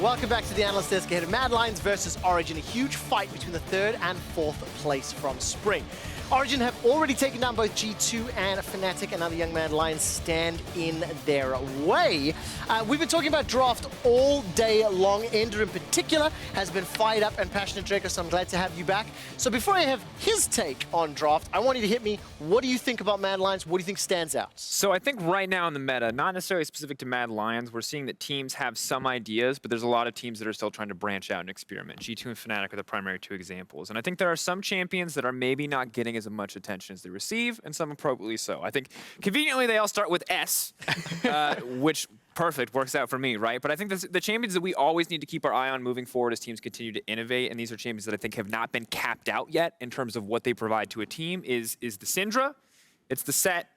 Welcome back to the Analyst Desk ahead of MAD Lions versus Origen, a huge fight between the 3rd and 4th place from Spring. Origen have already taken down both G2 and Fnatic, and now the young MAD Lions stand in their way. We've been talking about draft all day long. Ender in particular has been fired up and passionate, Drakos, so I'm glad to have you back. So before I have his take on draft, I want you to hit me. What do you think about MAD Lions? What do you think stands out? So I think right now in the meta, not necessarily specific to MAD Lions, we're seeing that teams have some ideas, but there's a lot of teams that are still trying to branch out and experiment. G2 and Fnatic are the primary 2 examples. And I think there are some champions that are maybe not getting as much attention as they receive, and some appropriately so. I think conveniently they all start with S, which perfect, works out for me, right? But I think the champions that we always need to keep our eye on moving forward as teams continue to innovate, and these are champions that I think have not been capped out yet in terms of what they provide to a team, is the Syndra, it's the Sett,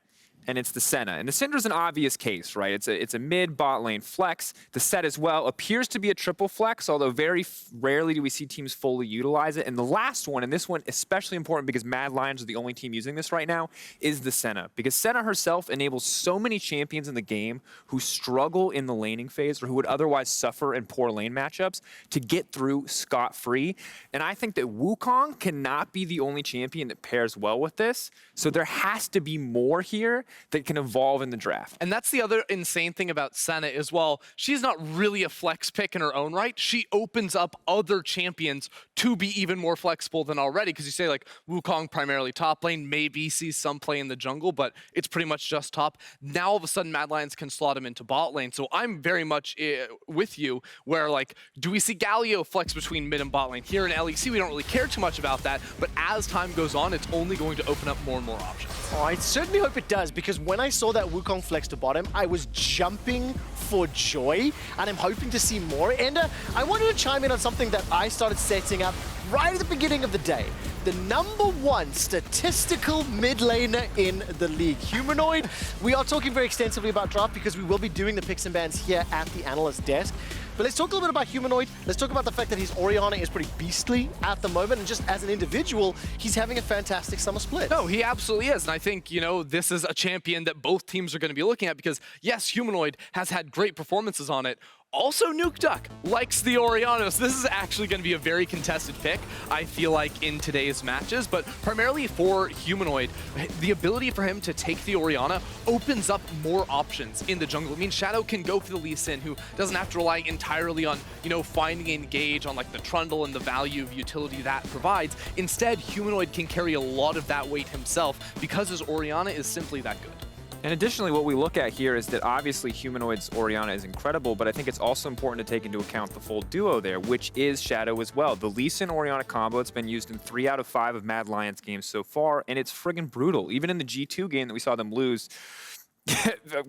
and it's the Senna. And the Syndra's an obvious case, right? It's a mid bot lane flex. The Sett as well appears to be a triple flex, although very rarely do we see teams fully utilize it. And the last one, and this one especially important because MAD Lions are the only team using this right now, is the Senna. Because Senna herself enables so many champions in the game who struggle in the laning phase or who would otherwise suffer in poor lane matchups to get through scot-free. And I think that Wukong cannot be the only champion that pairs well with this. So there has to be more here that can evolve in the draft. And that's the other insane thing about Senna as well. She's not really a flex pick in her own right. She opens up other champions to be even more flexible than already, because you say like Wukong primarily top lane, maybe sees some play in the jungle, but it's pretty much just top. Now all of a sudden MAD Lions can slot him into bot lane. So I'm very much with you where like, do we see Galio flex between mid and bot lane? Here in LEC, we don't really care too much about that, but as time goes on, it's only going to open up more and more options. Oh, I certainly hope it does, because when I saw that Wukong flex to bottom, I was jumping for joy, and I'm hoping to see more. And I wanted to chime in on something that I started setting up right at the beginning of the day. The #1 statistical mid laner in the league, Humanoid. We are talking very extensively about draft because we will be doing the picks and bans here at the Analyst Desk. But let's talk a little bit about Humanoid. Let's talk about the fact that his Orianna is pretty beastly at the moment, and just as an individual, he's having a fantastic summer split. No, he absolutely is, and I think, you know, this is a champion that both teams are going to be looking at because, yes, Humanoid has had great performances on it. Also, Nukeduck likes the Orianna, so this is actually going to be a very contested pick, I feel like, in today's matches. But primarily for Humanoid, the ability for him to take the Orianna opens up more options in the jungle. I mean, Shadow can go for the Lee Sin, who doesn't have to rely entirely on, you know, finding engage on like the Trundle and the value of utility that provides. Instead, Humanoid can carry a lot of that weight himself because his Orianna is simply that good. And additionally, what we look at here is that obviously Humanoid's Orianna is incredible, but I think it's also important to take into account the full duo there, which is Shadow as well. The Lee Sin Orianna combo, it's been used in 3 out of 5 of MAD Lions games so far, and it's friggin' brutal. Even in the G2 game that we saw them lose,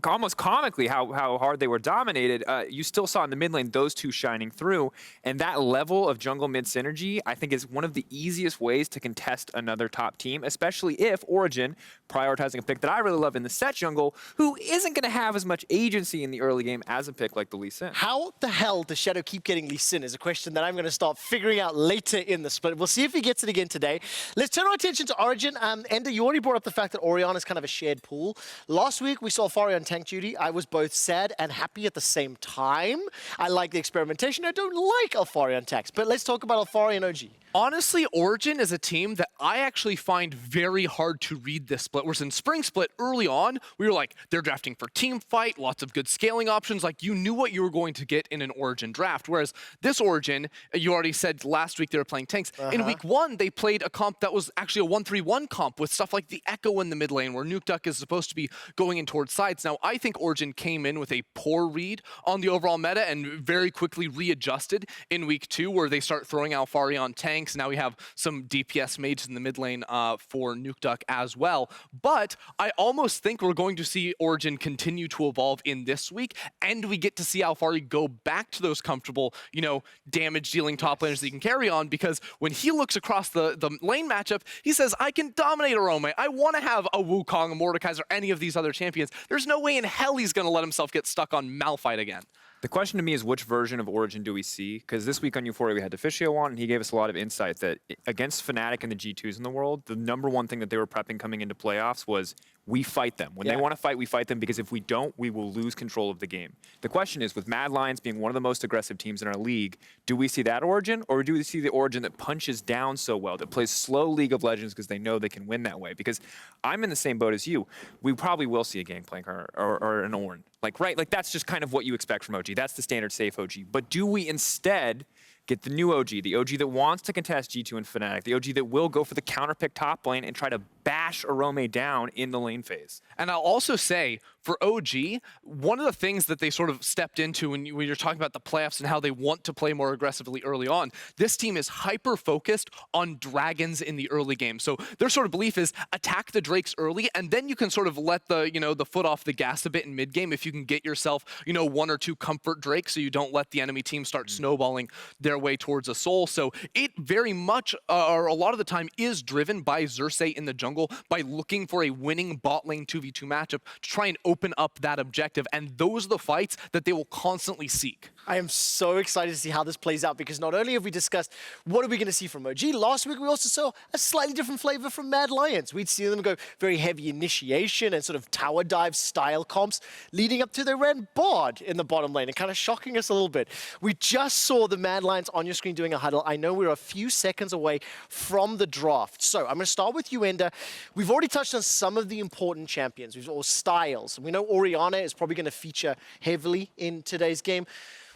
almost comically how hard they were dominated, you still saw in the mid lane those two shining through, and that level of jungle mid synergy I think is one of the easiest ways to contest another top team, especially if Origen, prioritizing a pick that I really love in the Sett jungle, who isn't going to have as much agency in the early game as a pick like the Lee Sin. How the hell does Shadow keep getting Lee Sin is a question that I'm going to start figuring out later in the split. We'll see if he gets it again today. Let's turn our attention to Origen. Ender, you already brought up the fact that Orianna is kind of a shared pool. Last week we saw Alphari on tank duty. I was both sad and happy at the same time. I like the experimentation. I don't like Alphari on tanks, but let's talk about Alphari and OG. Honestly, Origen is a team that I actually find very hard to read this split. Whereas in Spring Split, early on, we were like, they're drafting for team fight, lots of good scaling options. Like, you knew what you were going to get in an Origen draft. Whereas this Origen, you already said last week they were playing tanks. In week 1, they played a comp that was actually a 1-3-1 comp with stuff like the Echo in the mid lane, where Nukeduck is supposed to be going in towards sides. Now, I think Origen came in with a poor read on the overall meta and very quickly readjusted in week 2, where they start throwing Alphari on tanks. Now we have some DPS mages in the mid lane for Nukeduck as well. But I almost think we're going to see Origen continue to evolve in this week, and we get to see Alphari go back to those comfortable, you know, damage-dealing top laners that he can carry on, because when he looks across the lane matchup, he says, I can dominate Orome. I want to have a Wukong, a Mordekaiser, any of these other champions. There's no way in hell he's going to let himself get stuck on Malphite again. The question to me is, which version of Origen do we see? Because this week on Euphoria we had Aphelios on, and he gave us a lot of insight that against Fnatic and the G2s in the world, the #1 thing that they were prepping coming into playoffs was we fight them. When they want to fight, we fight them, because if we don't, we will lose control of the game. The question is, with MAD Lions being one of the most aggressive teams in our league, do we see that Origen, or do we see the Origen that punches down so well, that plays slow League of Legends because they know they can win that way? Because I'm in the same boat as you. We probably will see a Gangplank or an Ornn. Like, right? Like, that's just kind of what you expect from OG. That's the standard safe OG. But do we instead get the new OG, the OG that wants to contest G2 and Fnatic, the OG that will go for the counterpick top lane and try to bash Orome down in the lane phase? And I'll also say, for OG, one of the things that they sort of stepped into when you're talking about the playoffs and how they want to play more aggressively early on, this team is hyper-focused on dragons in the early game. So their sort of belief is attack the Drakes early, and then you can sort of let the, the foot off the gas a bit in mid-game if you can get yourself, 1 or 2 comfort Drakes so you don't let the enemy team start snowballing their way towards a soul. So it very much, or a lot of the time, is driven by Xerxe in the jungle by looking for a winning bot lane 2v2 matchup to try and open up that objective, and those are the fights that they will constantly seek. I am so excited to see how this plays out, because not only have we discussed what are we going to see from OG, last week we also saw a slightly different flavor from MAD Lions. We'd see them go very heavy initiation and sort of tower dive style comps leading up to their red board in the bottom lane and kind of shocking us a little bit. We just saw the MAD Lions on your screen doing a huddle. I know we're a few seconds away from the draft. So I'm going to start with you, Ender. We've already touched on some of the important champions, or styles. We know Orianna is probably going to feature heavily in today's game.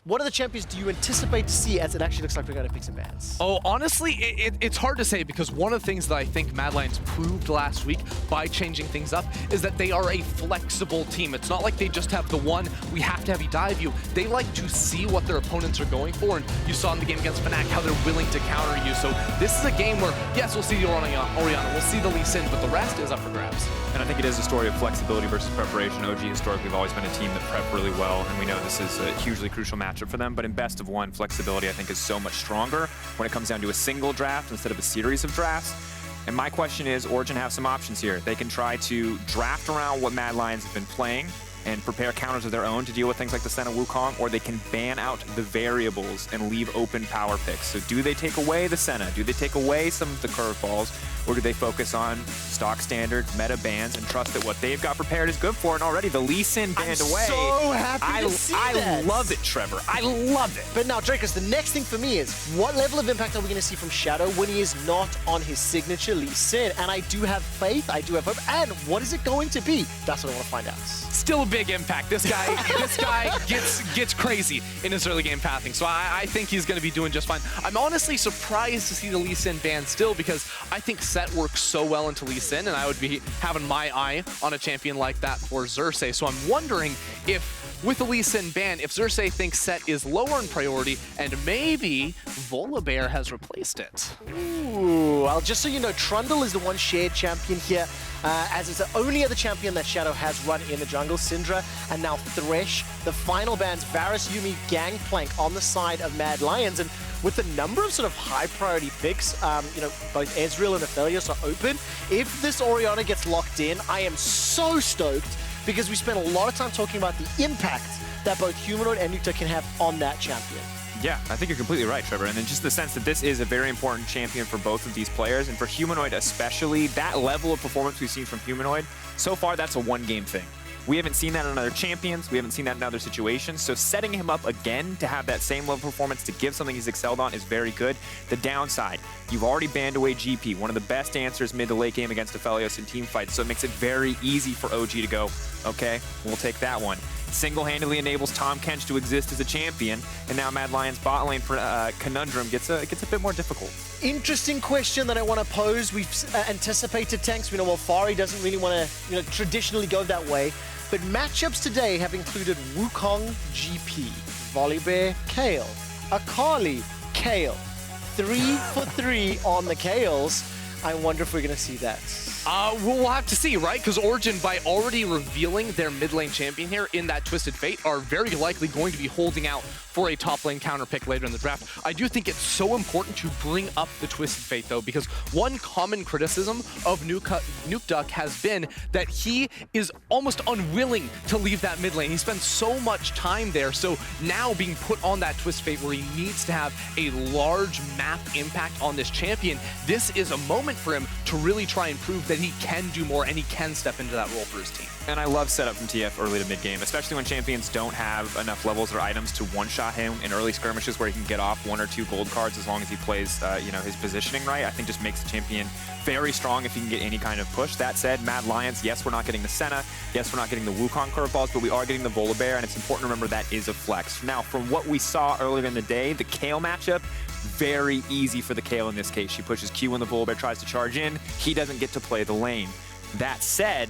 What other champions do you anticipate to see, as it actually looks like we're going to pick some bans? Oh, honestly, it's hard to say, because one of the things that I think MAD Lions proved last week by changing things up is that they are a flexible team. It's not like they just have the one, we have to heavy dive you. They like to see what their opponents are going for, and you saw in the game against Fnatic how they're willing to counter you. So this is a game where, yes, we'll see the Orianna, we'll see the Lee Sin, but the rest is up for grabs. And I think it is a story of flexibility versus preparation. OG historically have always been a team that prep really well, and we know this is a hugely crucial matchup for them. But in best of one, flexibility I think is so much stronger when it comes down to a single draft instead of a series of drafts. And my question is, Origen have some options here. They can try to draft around what MAD Lions have been playing and prepare counters of their own to deal with things like the Senna Wukong, or they can ban out the variables and leave open power picks. So do they take away the Senna? Do they take away some of the curveballs? Or do they focus on stock standard meta bans and trust that what they've got prepared is good for it? And already the Lee Sin banned away. I'm so happy to see that. I love it, Trevor. I love it. But now, Drakos, the next thing for me is, what level of impact are we going to see from Shadow when he is not on his signature Lee Sin? And I do have faith, I do have hope. And what is it going to be? That's what I want to find out. Still a big impact. This guy gets crazy in his early game pathing, so I think he's going to be doing just fine. I'm honestly surprised to see the Lee Sin ban still, because I think Sett works so well into Lee Sin, and I would be having my eye on a champion like that for Xerxe. So I'm wondering if, with the Lee Sin ban, if Xerxe thinks Sett is lower in priority, and maybe Volibear has replaced it. Ooh, well, just so you know, Trundle is the one shared champion here, as it's the only other champion that Shadow has run in the jungle. Syndra and now Thresh. The final bans, Varus, Yuumi, Gangplank on the side of MAD Lions, and with the number of sort of high priority picks, both Ezreal and Aphelios are open. If this Orianna gets locked in, I am so stoked, because we spent a lot of time talking about the impact that both Humanoid and Nukeduck can have on that champion. Yeah, I think you're completely right, Trevor. And then just the sense that this is a very important champion for both of these players, and for Humanoid especially, that level of performance we've seen from Humanoid, so far that's a one-game thing. We haven't seen that in other champions. We haven't seen that in other situations. So setting him up again to have that same level of performance, to give something he's excelled on, is very good. The downside, you've already banned away GP, one of the best answers mid to late game against Aphelios in team fights. So it makes it very easy for OG to go, okay, we'll take that one. Single-handedly enables Tahm Kench to exist as a champion, and now MAD Lions bot lane conundrum gets a bit more difficult. Interesting question that I want to pose. We've anticipated tanks. We know Alphari doesn't really want to, traditionally go that way. But matchups today have included Wukong, GP, Volibear, Kayle, Akali, Kayle. 3 for 3 on the Kayles. I wonder if we're going to see that. We'll have to see, right? Because Origen, by already revealing their mid lane champion here in that Twisted Fate, are very likely going to be holding out for a top lane counter pick later in the draft. I do think it's so important to bring up the Twisted Fate, though, because one common criticism of Nukeduck has been that he is almost unwilling to leave that mid lane. He spends so much time there, so now being put on that Twisted Fate where he needs to have a large map impact on this champion, this is a moment for him to really try and prove that he can do more and he can step into that role for his team. And I love setup from TF early to mid game, especially when champions don't have enough levels or items to one-shot him in early skirmishes where he can get off 1 or 2 gold cards as long as he plays, you know, his positioning right. I think just makes the champion very strong if he can get any kind of push. That said, Mad Lions, yes, we're not getting the Senna, yes, we're not getting the Wukong curveballs, but we are getting the Volibear, and it's important to remember that is a flex. Now, from what we saw earlier in the day, the Kayle matchup, very easy for the Kayle in this case. She pushes Q when the Volibear tries to charge in. He doesn't get to play the lane. That said,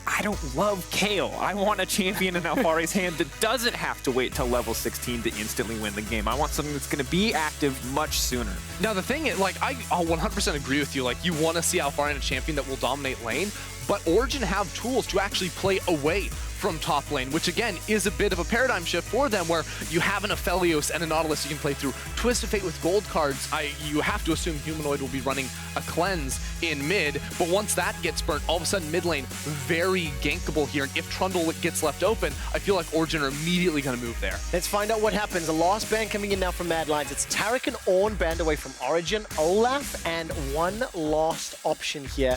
I don't love Kayle. I want a champion in Alphari's hand that doesn't have to wait till level 16 to instantly win the game. I want something that's going to be active much sooner. Now, the thing is, like, I'll 100% agree with you. Like, you want to see Alphari in a champion that will dominate lane, but Origen have tools to actually play away from top lane, which again is a bit of a paradigm shift for them where you have an Aphelios and a Nautilus you can play through. Twisted Fate with gold cards, you have to assume Humanoid will be running a cleanse in mid, but once that gets burnt, all of a sudden mid lane, very gankable here, and if Trundle gets left open, I feel like Origen are immediately going to move there. Let's find out what happens. The last ban coming in now from Mad Lions. It's Taric and Ornn banned away from Origen, Olaf, and one last option here.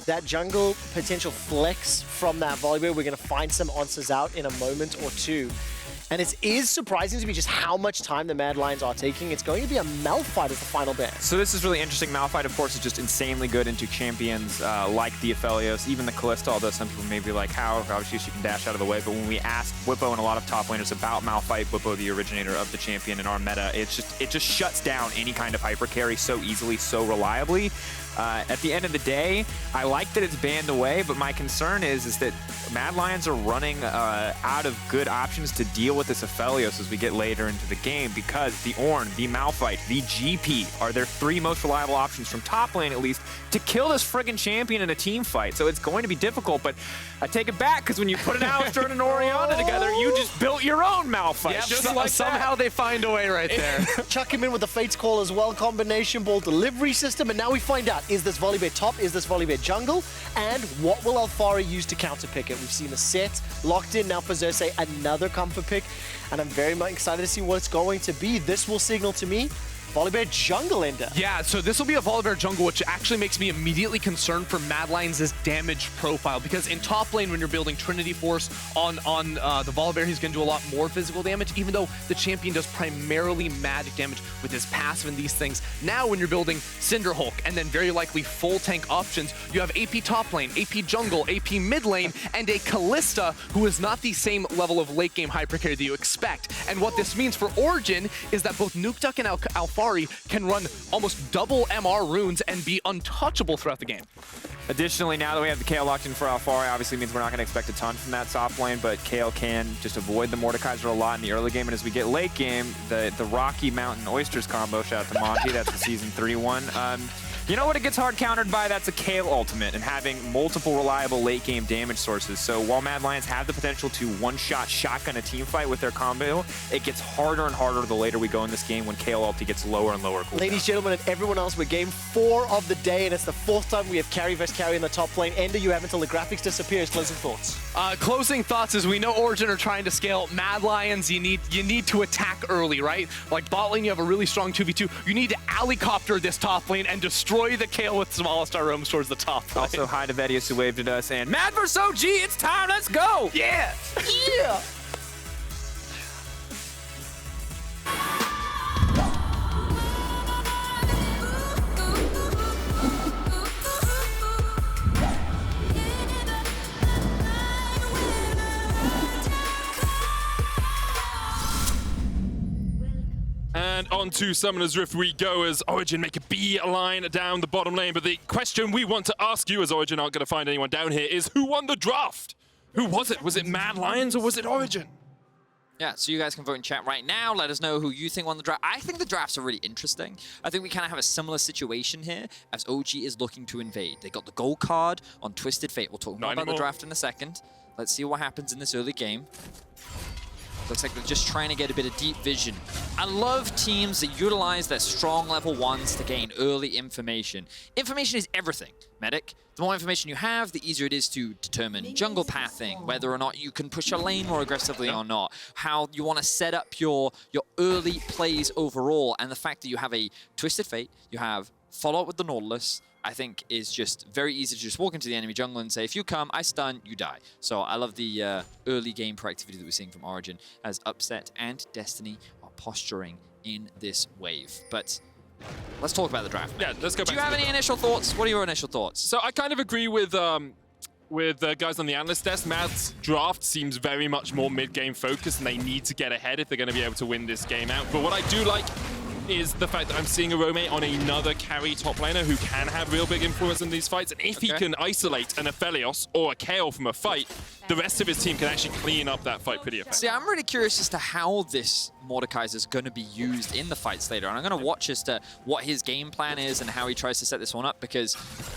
That jungle potential flex from that Volibear. We're going to find some answers out in a moment or two. And it is surprising to me just how much time the Mad Lions are taking. It's going to be a Malphite as the final ban. So this is really interesting. Malphite, of course, is just insanely good into champions like the Aphelios, even the Kalista, although some people may be like, how? Obviously, she can dash out of the way. But when we asked Whippo and a lot of top laners about Malphite, Whippo, the originator of the champion in our meta, it just shuts down any kind of hyper carry so easily, so reliably. At the end of the day, I like that it's banned away, but my concern is that Mad Lions are running out of good options to deal with this Aphelios as we get later into the game, because the Ornn, the Malphite, the GP are their 3 most reliable options from top lane at least to kill this friggin' champion in a team fight. So it's going to be difficult, but I take it back, because when you put an Alistar and an Orianna together, you just built your own Malphite. Yep, just like somehow they find a way right there. Chuck him in with the Fate's Call as well, combination ball delivery system, and now we find out, is this Volibear top, is this Volibear jungle, and what will Alphari use to counterpick it? We've seen the Sett locked in, now for Xerxe, another comfort pick, and I'm very much excited to see what it's going to be. This will signal to me Volibear jungle ender. Yeah, so this will be a Volibear jungle, which actually makes me immediately concerned for Mad Lions' damage profile, because in top lane, when you're building Trinity Force on the Volibear, he's going to do a lot more physical damage, even though the champion does primarily magic damage with his passive and these things. Now, when you're building Cinderhulk, and then very likely full tank options, you have AP top lane, AP jungle, AP mid lane, and a Kalista who is not the same level of late game hypercarry that you expect. And what this means for Origen is that both Nukeduck and Alphari can run almost double MR runes and be untouchable throughout the game. Additionally, now that we have the Kayle locked in for Alphari, obviously means we're not going to expect a ton from that top lane, but Kayle can just avoid the Mordekaiser a lot in the early game, and as we get late game, the Rocky Mountain Oysters combo, shout out to Monty, that's the Season 3 one. You know what it gets hard countered by? That's a Kayle ultimate and having multiple reliable late game damage sources. So while Mad Lions have the potential to one-shot shotgun a team fight with their combo, it gets harder and harder the later we go in this game when Kayle ulti gets lower and lower cooldown. Ladies, gentlemen, and everyone else, we're game 4 of the day, and it's the 4th time we have carry versus carry in the top lane. Ender, you have until the graphics disappear. Closing thoughts. Closing thoughts is we know Origen are trying to scale. Mad Lions, you need to attack early, right? Like bot lane, you have a really strong 2v2. You need to helicopter this top lane and destroy the Kayle with some Alistar roams towards the top lane. Also, hi to Vedius who waved at us, and Mad vs OG, it's time, let's go! Yeah! Yeah! And on to Summoner's Rift we go as Origen make a beeline down the bottom lane. But the question we want to ask you, as Origen aren't going to find anyone down here, is who won the draft? Who was it? Was it Mad Lions or was it Origen? Yeah, so you guys can vote in chat right now. Let us know who you think won the draft. I think the drafts are really interesting. I think we kind of have a similar situation here as OG is looking to invade. They got the gold card on Twisted Fate. We'll talk more about the draft in a second. Let's see what happens in this early game. Looks like they're just trying to get a bit of deep vision. I love teams that utilize their strong level 1s to gain early information. Information is everything, Medic. The more information you have, the easier it is to determine jungle pathing, whether or not you can push a lane more aggressively or not, how you want to set up your early plays overall, and the fact that you have a Twisted Fate, you have follow-up with the Nautilus, I think is just very easy to just walk into the enemy jungle and say, if you come, I stun, you die. So I love the early game proactivity that we're seeing from Origen as Upset and Destiny are posturing in this wave. But let's talk about the draft. Yeah, let's go back. Do you have any initial thoughts? What are your initial thoughts? So I kind of agree with guys on the analyst desk. Mad's draft seems very much more mid-game focused, and they need to get ahead if they're going to be able to win this game out. But what I do like is the fact that I'm seeing Orome on another carry top laner who can have real big influence in these fights. And if he can isolate an Aphelios or a Kayle from a fight, the rest of his team can actually clean up that fight pretty effectively. See, I'm really curious as to how this Mordekaiser is going to be used in the fights later. And I'm going to watch as to what his game plan is and how he tries to set this one up, because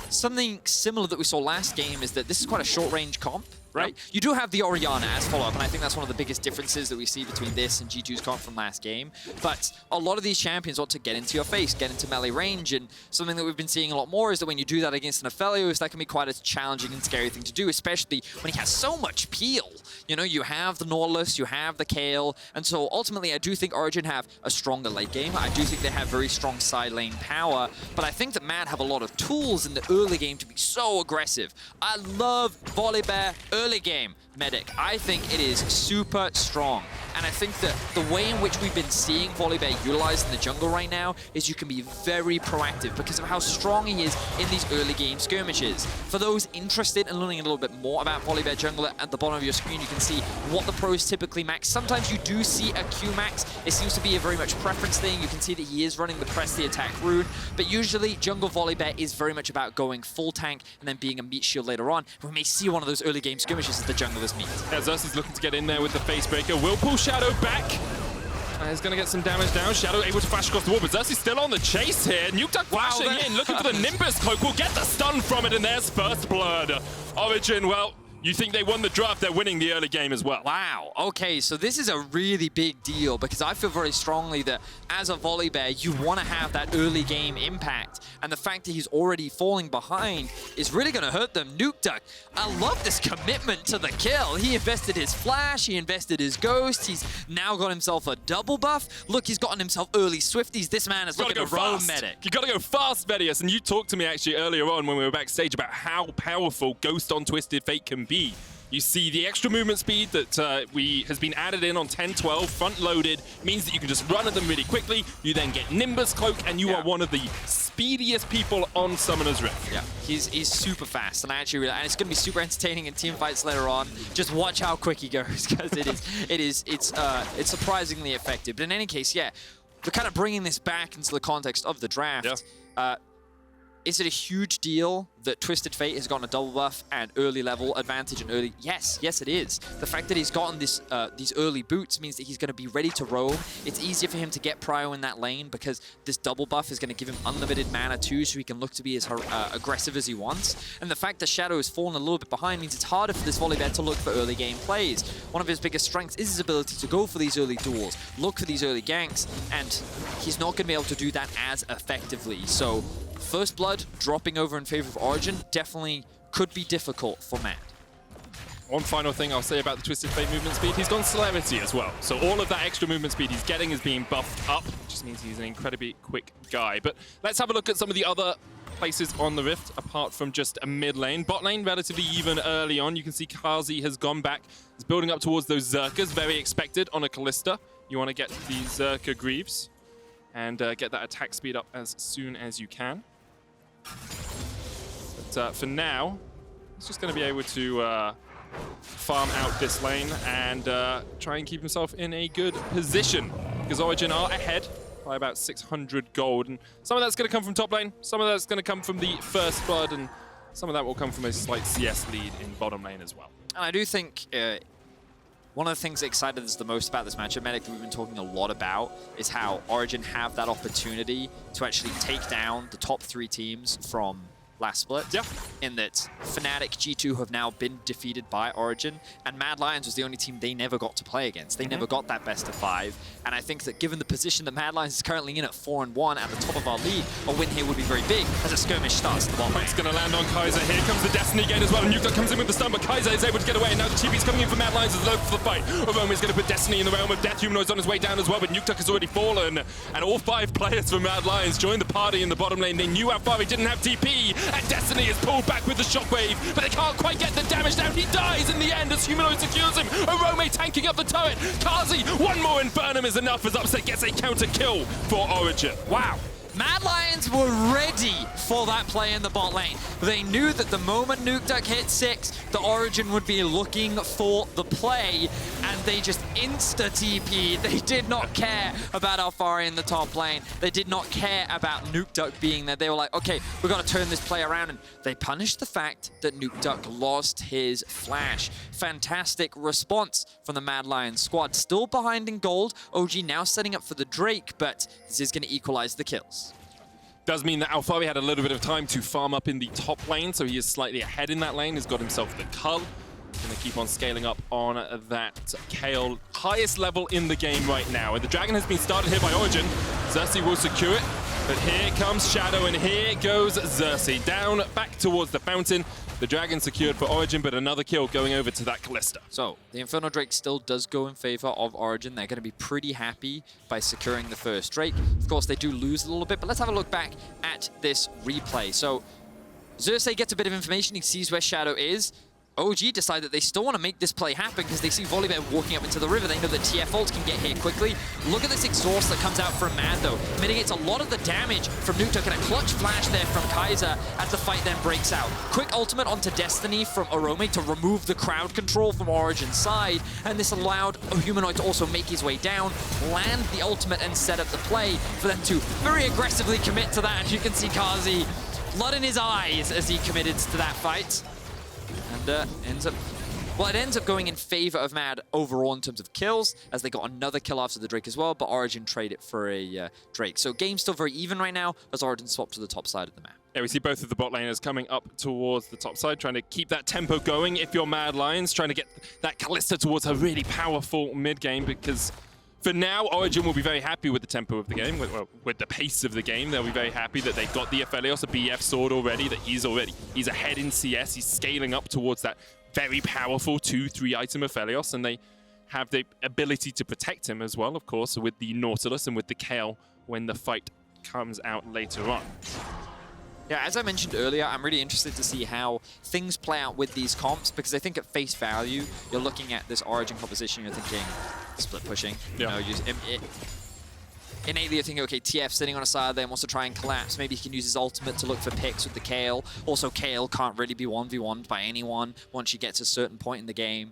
something similar that we saw last game is that this is quite a short-range comp. Right? You do have the Orianna as follow-up, and I think that's one of the biggest differences that we see between this and G2's comp from last game. But a lot of these champions want to get into your face, get into melee range, and something that we've been seeing a lot more is that when you do that against an Aphelios, that can be quite a challenging and scary thing to do, especially when he has so much peel. You know, you have the Nautilus, you have the Kayle, and so ultimately I do think Origen have a stronger late game. I do think they have very strong side lane power, but I think that MAD have a lot of tools in the early game to be so aggressive. I love Volibear early game, Medic. I think it is super strong. And I think that the way in which we've been seeing Volibear utilized in the jungle right now is you can be very proactive because of how strong he is in these early game skirmishes. For those interested in learning a little bit more about Volibear jungle, at the bottom of your screen you can see what the pros typically max. Sometimes you do see a Q max. It seems to be a very much preference thing. You can see that he is running the press the attack rune, but usually jungle Volibear is very much about going full tank and then being a meat shield later on. We may see one of those early game skirmishes as the junglers meet. Yeah, Xerxe looking to get in there with the face breaker. Will pull Shadow back. He's going to get some damage down. Shadow able to flash across the wall, but Xerxe's still on the chase here. Nukeduck flashing in, looking for the Nimbus cloak. We'll get the stun from it, and there's first blood. Origen, well, you think they won the draft, they're winning the early game as well. Wow, okay, so this is a really big deal because I feel very strongly that as a Volibear, you want to have that early game impact, and the fact that he's already falling behind is really going to hurt them. Nukeduck, I love this commitment to the kill. He invested his flash, he invested his ghost, he's now got himself a double buff. Look, he's gotten himself early Swifties. This man is looking to roam Medic. You got to go fast, Vedius, and you talked to me actually earlier on when we were backstage about how powerful Ghost on Twisted Fate can be. You see the extra movement speed that has been added in on 10-12, front-loaded, means that you can just run at them really quickly. You then get Nimbus Cloak, and you are one of the speediest people on Summoner's Rift. Yeah, he's super fast, and I actually really, and it's going to be super entertaining in team fights later on. Just watch how quick he goes, because it's surprisingly effective. But in any case, yeah, we're kind of bringing this back into the context of the draft. Yeah. Is it a huge deal that Twisted Fate has gotten a double buff and early level advantage and early? Yes, it is. The fact that he's gotten this these early boots means that he's going to be ready to roam. It's easier for him to get prio in that lane because this double buff is going to give him unlimited mana too, so he can look to be as aggressive as he wants. And the fact that Shadow has fallen a little bit behind means it's harder for this Volibear to look for early game plays. One of his biggest strengths is his ability to go for these early duels, look for these early ganks, and he's not going to be able to do that as effectively. So First Blood dropping over in favor of Origen definitely could be difficult for MAD. One final thing I'll say about the Twisted Fate movement speed, he's gone Celerity as well. So all of that extra movement speed he's getting is being buffed up, which just means he's an incredibly quick guy. But let's have a look at some of the other places on the Rift, apart from just a mid lane. Bot lane, relatively even early on. You can see Carzzy has gone back. He's building up towards those Xerxes, very expected on a Kalista. You want to get these Xerxe Greaves and get that attack speed up as soon as you can. But for now, he's just going to be able to farm out this lane and try and keep himself in a good position, because Origen are ahead by about 600 gold, and some of that's going to come from top lane, some of that's going to come from the First Blood, and some of that will come from a slight CS lead in bottom lane as well. And I do think One of the things that excited us the most about this matchup, Medic, that we've been talking a lot about, is how Origen have that opportunity to actually take down the top 3 teams from last split. Yeah. In that Fnatic, G2 have now been defeated by Origen, and Mad Lions was the only team they never got to play against. They never got that best of 5, and I think that given the position that Mad Lions is currently in at 4-1 at the top of our league, a win here would be very big as a skirmish starts the bottom lane. It's going to land on Kaiser. Here comes the Destiny Gate as well. And Nukeduck comes in with the stun, but Kaiser is able to get away. And now the TP's coming in for Mad Lions as low for the fight. Orome is going to put Destiny in the realm of death. Humanoid's on his way down as well, but Nukeduck has already fallen. And all 5 players from Mad Lions joined the party in the bottom lane. They knew Alphari didn't have TP, and Destiny is pulled back with the shockwave, but they can't quite get the damage down. He dies in the end as Humanoid secures him. Orome tanking up the turret. Carzzy, one more Infernum is enough as Upset gets a counter kill for Origen. Wow. Mad Lions were ready for that play in the bot lane. They knew that the moment Nukeduck hit 6, the Origen would be looking for the play, and they just insta-TP. They did not care about Alphari in the top lane. They did not care about Nukeduck being there. They were like, okay, we're going to turn this play around, and they punished the fact that Nukeduck lost his flash. Fantastic response from the Mad Lions squad. Still behind in gold. OG now setting up for the Drake, but this is going to equalize the kills. Does mean that Alphari had a little bit of time to farm up in the top lane, so he is slightly ahead in that lane. He's got himself the Cull. Gonna keep on scaling up on that Kayle. Highest level in the game right now. And the Dragon has been started here by Origen. Xerxe will secure it, but here comes Shadow, and here goes Xerxe. Down, back towards the fountain. The Dragon secured for Origen, but another kill going over to that Kalista. So, the Inferno Drake still does go in favor of Origen. They're going to be pretty happy by securing the first Drake. Of course, they do lose a little bit, but let's have a look back at this replay. So, Xerxe gets a bit of information. He sees where Shadow is. OG decide that they still want to make this play happen because they see Volibear walking up into the river. They know that TF ult can get here quickly. Look at this exhaust that comes out from Mad, though. Mitigates a lot of the damage from Nukeduck, and a clutch flash there from Kaiser as the fight then breaks out. Quick ultimate onto Destiny from Orome to remove the crowd control from Origen's side, and this allowed Humanoid to also make his way down, land the ultimate, and set up the play for them to very aggressively commit to that. And you can see Carzzy, blood in his eyes as he committed to that fight. And it ends up going in favor of Mad overall in terms of kills, as they got another kill after the Drake as well, but Origen trade it for a Drake. So game's still very even right now, as Origen swapped to the top side of the map. Yeah, we see both of the bot laners coming up towards the top side, trying to keep that tempo going. If you're Mad Lions, trying to get that Kalista towards her really powerful mid-game, because for now, Origen will be very happy with the tempo of the game, with the pace of the game. They'll be very happy that they've got the Aphelios, a BF sword already, that he's ahead in CS. He's scaling up towards that very powerful 2-3 item Aphelios, and they have the ability to protect him as well, of course, with the Nautilus and with the Kayle when the fight comes out later on. Yeah, as I mentioned earlier, I'm really interested to see how things play out with these comps, because I think at face value, you're looking at this Origen composition, you're thinking split pushing. Yeah. You know, innately you're thinking, okay, TF sitting on a side there, wants to try and collapse. Maybe he can use his ultimate to look for picks with the Kayle. Also, Kayle can't really be 1v1'd by anyone once she gets a certain point in the game.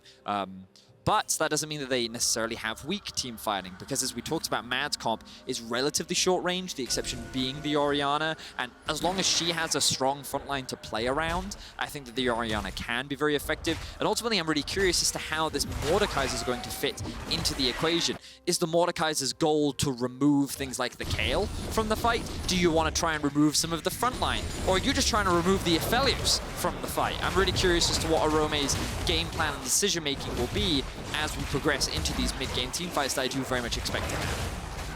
But that doesn't mean that they necessarily have weak team fighting, because as we talked about, Mad's comp is relatively short range, the exception being the Orianna, and as long as she has a strong frontline to play around, I think that the Orianna can be very effective. And ultimately, I'm really curious as to how this Mordekaiser is going to fit into the equation. Is the Mordekaiser's goal to remove things like the Kayle from the fight? Do you want to try and remove some of the frontline? Or are you just trying to remove the Aphelios from the fight? I'm really curious as to what Orome's game plan and decision-making will be as we progress into these mid-game team fights that I do very much expect to happen.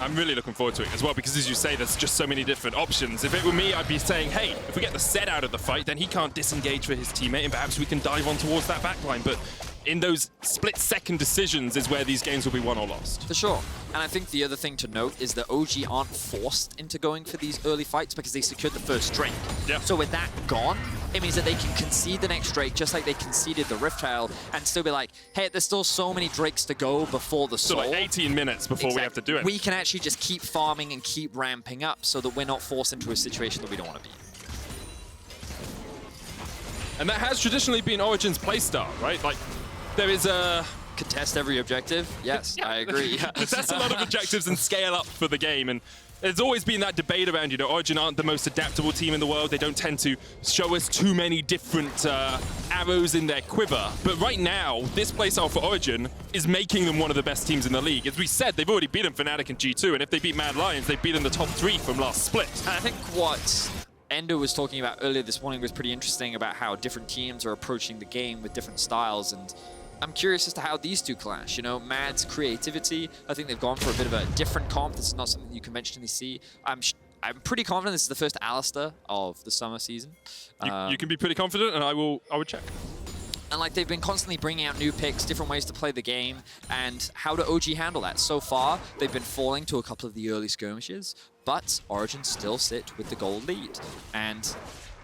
I'm really looking forward to it as well, because as you say, there's just so many different options. If it were me, I'd be saying, hey, if we get the Sett out of the fight, then he can't disengage for his teammate, and perhaps we can dive on towards that backline. But in those split-second decisions is where these games will be won or lost. For sure. And I think the other thing to note is that OG aren't forced into going for these early fights because they secured the first Drake. Yeah. So with that gone, it means that they can concede the next Drake just like they conceded the Rift Child and still be like, hey, there's still so many Drakes to go before the Soul. So like 18 minutes before we have to do it. We can actually just keep farming and keep ramping up so that we're not forced into a situation that we don't want to be in. And that has traditionally been Origen's playstyle, right? Like, there is a... Contest every objective. Yes, yeah. I agree. Contest a lot of objectives and scale up for the game. And There's always been that debate around, you know, Origen aren't the most adaptable team in the world. They don't tend to show us too many different arrows in their quiver. But right now, this playstyle for Origen is making them one of the best teams in the league. As we said, they've already beaten Fnatic in G2, and if they beat MAD Lions, they've beaten the top 3 from last split. And I think what Endo was talking about earlier this morning was pretty interesting about how different teams are approaching the game with different styles, and I'm curious as to how these two clash. You know, MAD's creativity, I think they've gone for a bit of a different comp. This is not something you conventionally see. I'm pretty confident this is the first Alistar of the summer season. You can be pretty confident, and I would check. And like they've been constantly bringing out new picks, different ways to play the game, and how do OG handle that? So far, they've been falling to a couple of the early skirmishes, but Origen still sit with the gold lead. And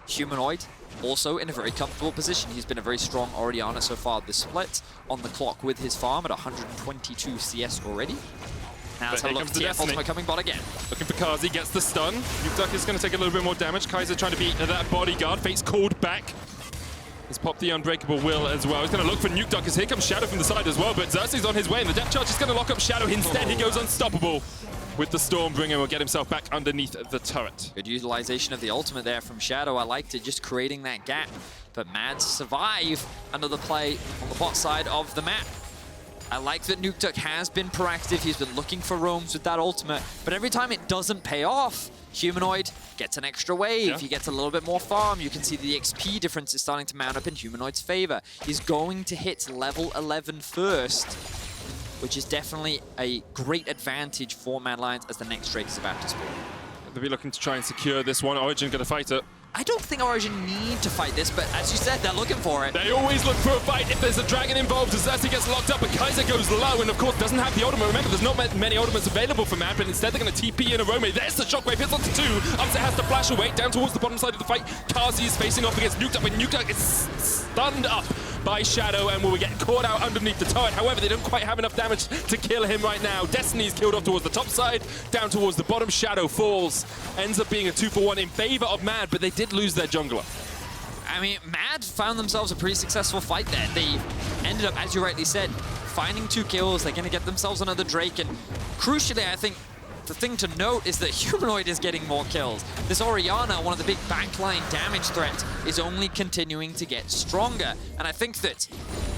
Humanoid also in a very comfortable position. He's been a very strong Orianna so far this split, on the clock with his farm at 122 CS already. Now let's have a look at TF Ultimate coming bot again. Looking for Carzzy, gets the stun. Nukeduck is going to take a little bit more damage. Kaiser trying to beat that bodyguard. Fate's called back. He's popped the Unbreakable Will as well. He's going to look for Nukeduck as here comes Shadow from the side as well, but Xerxe's on his way, and the depth charge is going to lock up Shadow. Instead, he goes unstoppable with the Stormbringer. Will get himself back underneath the turret. Good utilization of the ultimate there from Shadow. I liked it, just creating that gap. But MAD survive another play on the bot side of the map. I like that Nukeduck has been proactive. He's been looking for roams with that ultimate, but every time it doesn't pay off, Humanoid gets an extra wave. Yeah. He gets a little bit more farm. You can see the XP difference is starting to mount up in Humanoid's favor. He's going to hit level 11 first, which is definitely a great advantage for MAD Lions as the next Drake is about to spawn. They'll be looking to try and secure this one. Origen going to fight it. I don't think Origen need to fight this, but as you said, they're looking for it. They always look for a fight if there's a dragon involved. Xerxe gets locked up, but Kaiser goes low, and of course doesn't have the ultimate. Remember, there's not many ultimates available for MAD, but instead they're going to TP in Orome. There's the shockwave, hits onto 2. Upset has to flash away down towards the bottom side of the fight. Carzzy is facing off against Nukeduck, but Nukeduck is stunned up by Shadow and will get caught out underneath the turret. However, they don't quite have enough damage to kill him right now. Destiny's killed off towards the top side, down towards the bottom. Shadow falls. Ends up being a 2-for-1 in favor of MAD, but they did lose their jungler. I mean, MAD found themselves a pretty successful fight there. They ended up, as you rightly said, finding 2 kills. They're going to get themselves another Drake, and crucially, I think the thing to note is that Humanoid is getting more kills. This Orianna, one of the big backline damage threats, is only continuing to get stronger. And I think that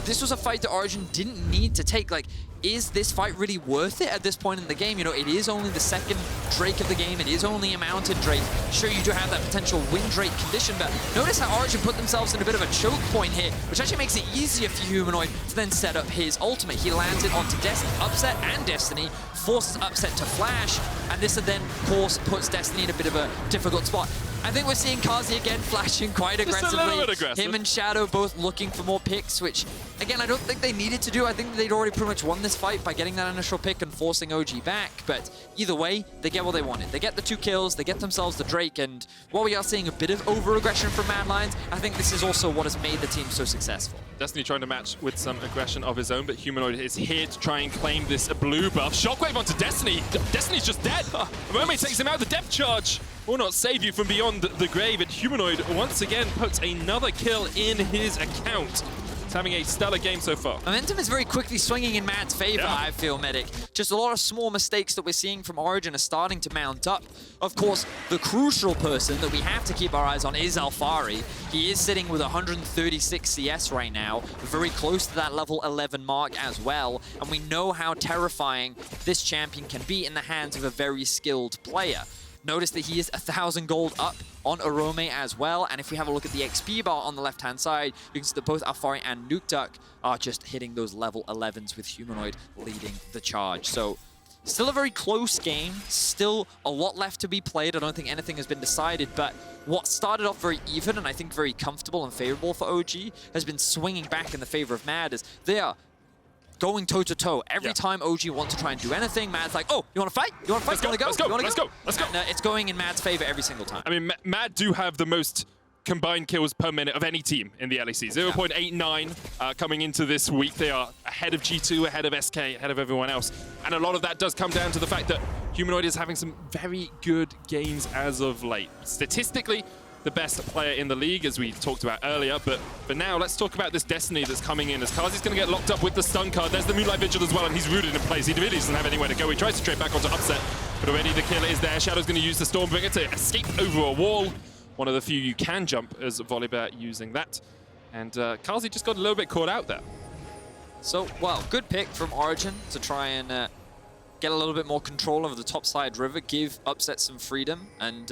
this was a fight that Origen didn't need to take. Like, is this fight really worth it at this point in the game? You know, it is only the second Drake of the game. It is only a mounted Drake. Sure, you do have that potential win Drake condition, but notice how Origen put themselves in a bit of a choke point here, which actually makes it easier for Humanoid to then set up his ultimate. He lands it onto Upset and Destiny, forces Upset to flash, and this then, of course, puts Destiny in a bit of a difficult spot. I think we're seeing Carzzy again flashing quite aggressively. Just a little bit aggressive. Him and Shadow both looking for more picks, which, again, I don't think they needed to do. I think they'd already pretty much won this fight by getting that initial pick and forcing OG back. But either way, they get what they wanted. They get the 2 kills, they get themselves the Drake, and while we are seeing a bit of over-aggression from MAD Lions, I think this is also what has made the team so successful. Destiny trying to match with some aggression of his own, but Humanoid is here to try and claim this blue buff. Shockwave onto Destiny. Destiny's just dead. Orome takes him out. The depth charge will not save you from beyond the grave. And Humanoid once again puts another kill in his account. He's having a stellar game so far. Momentum is very quickly swinging in MAD's favor, yeah. I feel, Medic. Just a lot of small mistakes that we're seeing from Origen are starting to mount up. Of course, the crucial person that we have to keep our eyes on is Alphari. He is sitting with 136 CS right now, very close to that level 11 mark as well. And we know how terrifying this champion can be in the hands of a very skilled player. Notice that he is 1,000 gold up on Orome as well. And if we have a look at the XP bar on the left-hand side, you can see that both Alphari and Nukeduck are just hitting those level 11s with Humanoid leading the charge. So still a very close game, still a lot left to be played. I don't think anything has been decided, but what started off very even and I think very comfortable and favorable for OG has been swinging back in the favor of MAD as they are going toe-to-toe. Every time OG wants to try and do anything, MAD's like, oh, you want to fight? You want to fight? Let's go. And it's going in MAD's favor every single time. I mean, MAD do have the most combined kills per minute of any team in the LEC. 0.89 coming into this week. They are ahead of G2, ahead of SK, ahead of everyone else. And a lot of that does come down to the fact that Humanoid is having some very good games as of late. Statistically, the best player in the league, as we talked about earlier. But for now, let's talk about this Destiny that's coming in, as Carzzy's going to get locked up with the stun card. There's the Moonlight Vigil as well, and he's rooted in place. He really doesn't have anywhere to go. He tries to trade back onto Upset. But already the kill is there. Shadow's going to use the Stormbringer to escape over a wall. One of the few you can jump as Volibear using that. And Carzzy just got a little bit caught out there. So, well, good pick from Origen to try and get a little bit more control over the top side river, give Upset some freedom, and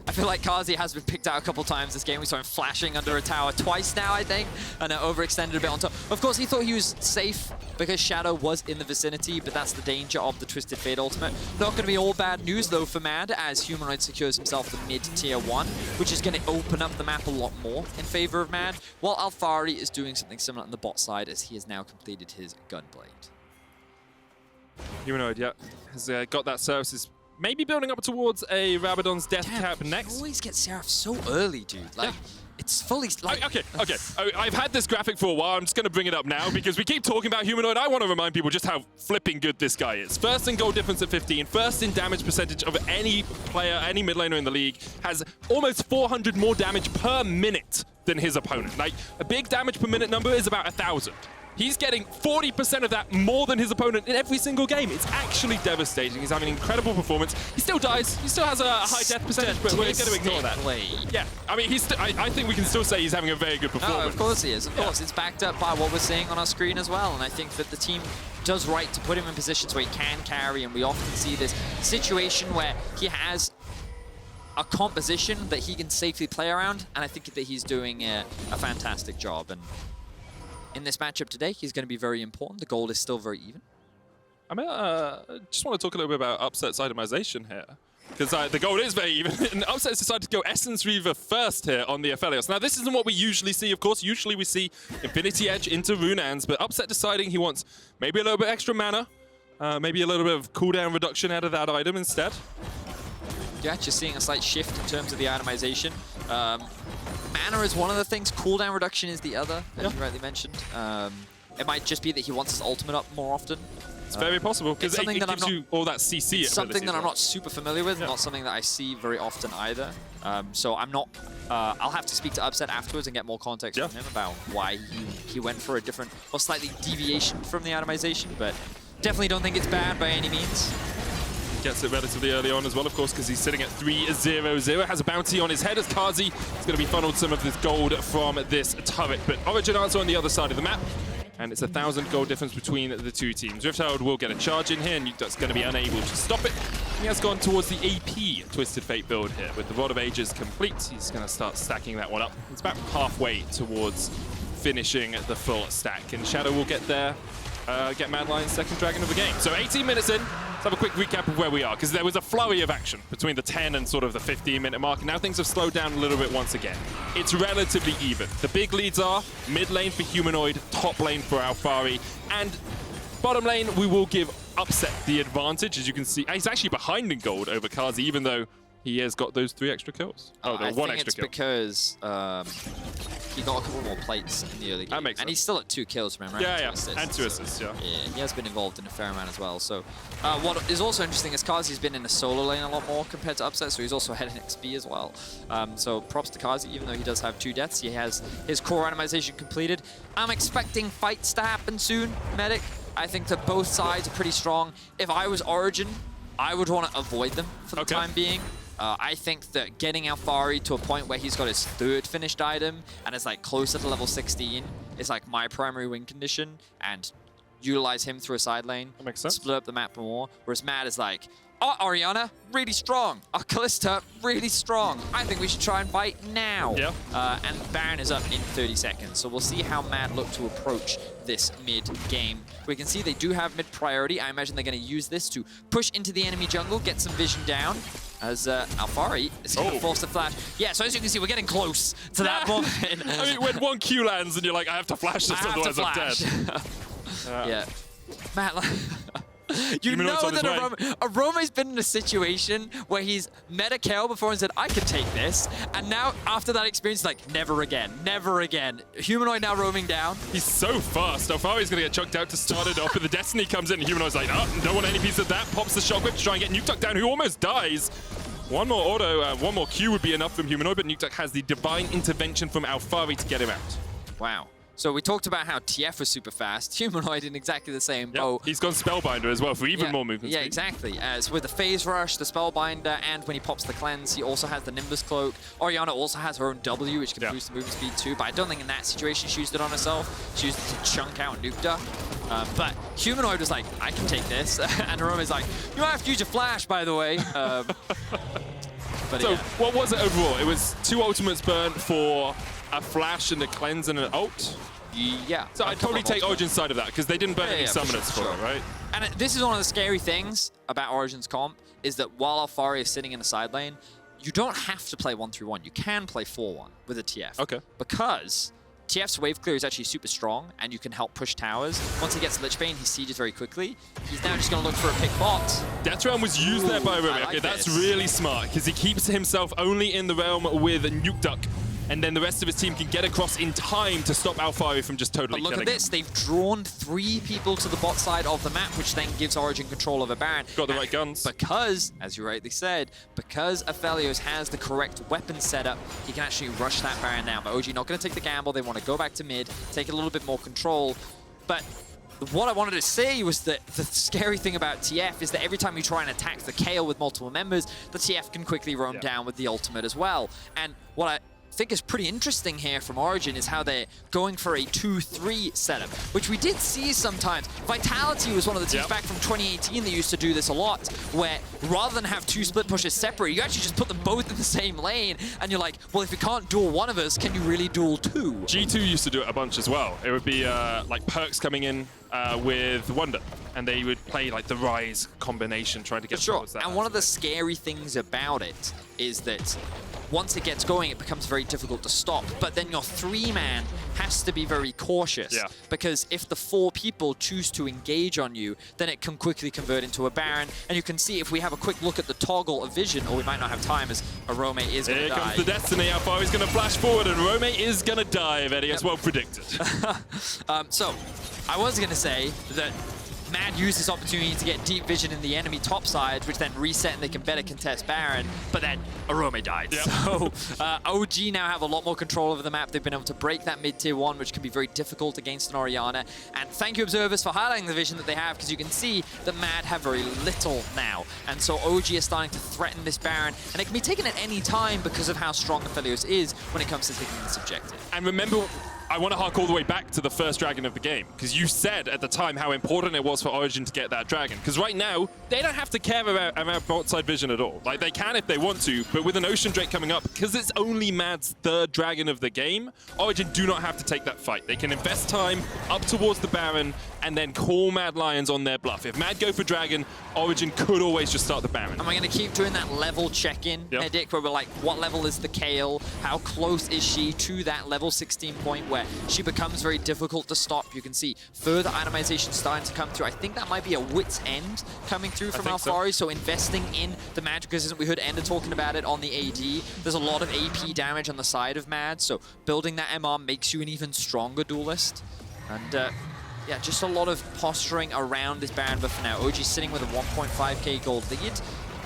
I feel like Carzzy has been picked out a couple times this game. We saw him flashing under a tower twice now, I think, and overextended a bit on top. Of course, he thought he was safe because Shadow was in the vicinity, but that's the danger of the Twisted Fate ultimate. Not going to be all bad news, though, for MAD, as Humanoid secures himself the mid-tier 1, which is going to open up the map a lot more in favor of MAD, while Alphari is doing something similar on the bot side, as he has now completed his Gunblade. Humanoid, yeah, has got that services. Maybe building up towards a Rabadon's death cap next. Always get Seraph so early, dude. Like, it's fully like. Okay. I've had this graphic for a while. I'm just going to bring it up now because we keep talking about Humanoid. I want to remind people just how flipping good this guy is. First in gold difference at 15, first in damage percentage of any player, any mid laner in the league. Has almost 400 more damage per minute than his opponent. Like, a big damage per minute number is about 1,000. He's getting 40% of that more than his opponent in every single game. It's actually devastating. He's having an incredible performance. He still dies. He still has a high death percentage, but we're going to ignore that. Yeah, I mean, I think we can still say he's having a very good performance. Oh, of course he is. Of course, it's backed up by what we're seeing on our screen as well. And I think that the team does right to put him in positions where he can carry. And we often see this situation where he has a composition that he can safely play around. And I think that he's doing a fantastic job. And in this matchup today, he's going to be very important. The gold is still very even. I mean, just want to talk a little bit about Upset's itemization here. Because the gold is very even. And Upset's decided to go Essence Reaver first here on the Aphelios. Now, this isn't what we usually see, of course. Usually we see Infinity Edge into Runeans, but Upset deciding he wants maybe a little bit extra mana, maybe a little bit of cooldown reduction out of that item instead. You're actually seeing a slight shift in terms of the itemization. Mana is one of the things, cooldown reduction is the other, as you rightly mentioned. It might just be that he wants his ultimate up more often. It's very possible, because it gives you all that CC. It's something that I'm not super familiar with, not something that I see very often either. So I'm not, I'll have to speak to Upset afterwards and get more context from him about why he went for a different, or slightly deviation from the itemization, but definitely don't think it's bad by any means. Gets it relatively early on as well, of course, because he's sitting at 3-0-0. Has a bounty on his head as Carzzy is going to be funneled some of this gold from this turret. But Origen are on the other side of the map, and it's 1,000 gold difference between the two teams. Rift Herald will get a charge in here, and Nukeduck's going to be unable to stop it. He has gone towards the AP Twisted Fate build here. With the VoD of Ages complete, he's going to start stacking that one up. It's about halfway towards finishing the full stack, and Shadow will get there. Get MAD Lions' second dragon of the game. So 18 minutes in, let's have a quick recap of where we are, because there was a flurry of action between the 10 and sort of the 15-minute mark, and now things have slowed down a little bit once again. It's relatively even. The big leads are mid lane for Humanoid, top lane for Alphari, and bottom lane we will give Upset the advantage. As you can see, he's actually behind in gold over Carzzy, even though he has got those 3 extra kills. Oh, no, one extra kill. Because he got a couple more plates in the early game. That makes sense. And he's still at 2 kills, remember? Yeah, and 2 assists, yeah. Yeah, he has been involved in a fair amount as well. So what is also interesting is Carzzy's been in the solo lane a lot more compared to Upset, so he's also ahead in XP as well. So props to Carzzy, even though he does have 2 deaths. He has his core itemization completed. I'm expecting fights to happen soon, Medic. I think that both sides are pretty strong. If I was Origen, I would want to avoid them for the time being. I think that getting Alphari to a point where he's got his 3rd finished item and is like closer to level 16 is like my primary win condition, and utilize him through a side lane. That makes sense. Split up the map more. Whereas MAD is like, oh, Orianna, really strong. Oh, Kalista, really strong. I think we should try and fight now. Yeah. And Baron is up in 30 seconds. So we'll see how MAD look to approach this mid-game. We can see they do have mid-priority. I imagine they're going to use this to push into the enemy jungle, get some vision down. As Alphari is going to force the flash. Yeah, so as you can see, we're getting close to that moment. I mean, when one Q lands and you're like, I have to flash this, otherwise I'm dead. Yeah. Matt, you know that Orome's been in a situation where he's met a Kayle before and said, I could take this. And now, after that experience, like, never again, never again. Humanoid now roaming down. He's so fast. Alphari's going to get chucked out to start it off, but the Destiny comes in and Humanoid's like, oh, don't want any piece of that. Pops the shockwave to try and get Nukeduck down, who almost dies. One more auto, one more Q would be enough from Humanoid, but Nukeduck has the divine intervention from Alphari to get him out. Wow. So we talked about how TF was super fast, Humanoid in exactly the same boat. He's gone Spellbinder as well for even more movement speed. Exactly. So with the Phase Rush, the Spellbinder, and when he pops the Cleanse, he also has the Nimbus Cloak. Orianna also has her own W, which can boost the movement speed too, but I don't think in that situation she used it on herself. She used it to chunk out Nukeduck. But Humanoid was like, I can take this. And Orome is like, you might have to use your Flash, by the way. So what was it overall? It was 2 ultimates burnt for a Flash and a Cleanse and an ult? Yeah. So I'd probably take Origen's side of that, because they didn't burn any summoners for it, right? And this is one of the scary things about Origen's comp, is that while Alphari is sitting in the side lane, you don't have to play 1-3-1. You can play 4-1 with a TF. Okay. Because TF's wave clear is actually super strong, and you can help push towers. Once he gets Lichbane, he sieges very quickly. He's now just going to look for a pick bot. Death Realm was used there by Orome. Like that's this. really smart, because he keeps himself only in the realm with Nukeduck, and then the rest of his team can get across in time to stop Alphari from just totally But look killing at this, they've drawn 3 people to the bot side of the map, which then gives Origen control of a Baron. Got the right guns. Because, as you rightly said, because Aphelios has the correct weapon setup, he can actually rush that Baron now. But OG not going to take the gamble, they want to go back to mid, take a little bit more control. But what I wanted to say was that the scary thing about TF is that every time you try and attack the Kayle with multiple members, the TF can quickly roam down with the ultimate as well. And what I think is pretty interesting here from Origen is how they're going for a 2-3 setup, which we did see sometimes. Vitality was one of the teams back from 2018 that used to do this a lot, where rather than have 2 split pushes separate, you actually just put them both in the same lane, and you're like, well, if you can't duel one of us, can you really duel 2? G2 used to do it a bunch as well. It would be like Perks coming in with Wonder, and they would play like the Rise combination, trying to get towards that. And one of the scary things about it is that once it gets going, it becomes very difficult to stop. But then your 3-man has to be very cautious. Because if the 4 people choose to engage on you, then it can quickly convert into a Baron. And you can see if we have a quick look at the toggle of vision, or we might not have time, as Orome is going to die. Here comes the Destiny. Alphari's going to flash forward, and Orome is going to die, Vedius. Well predicted. So, I was going to say that MAD used this opportunity to get deep vision in the enemy top side, which then reset and they can better contest Baron, but then Orome died. So OG now have a lot more control over the map. They've been able to break that mid-tier 1, which can be very difficult against an Orianna. And thank you, observers, for highlighting the vision that they have, because you can see that MAD have very little now. And so OG is starting to threaten this Baron, and it can be taken at any time because of how strong Aphelios is when it comes to taking this objective. And remember, I want to hark all the way back to the first dragon of the game, because you said at the time how important it was for Origen to get that dragon. Because right now, they don't have to care about bot side vision at all. Like, they can if they want to, but with an Ocean Drake coming up, because it's only MAD's 3rd dragon of the game, Origen do not have to take that fight. They can invest time up towards the Baron and then call MAD Lions on their bluff. If MAD go for dragon, Origen could always just start the Baron. Am I going to keep doing that level check-in, Medic, where we're like, what level is the Kayle? How close is she to that level 16 point where she becomes very difficult to stop? You can see further itemization starting to come through. I think that might be a wit's end coming through from Alphari, so investing in the magic resistance. We heard Ender talking about it on the AD. There's a lot of AP damage on the side of MAD, so building that MR makes you an even stronger duelist. And yeah, just a lot of posturing around this Baron, but for now, OG sitting with a 1.5k gold lead.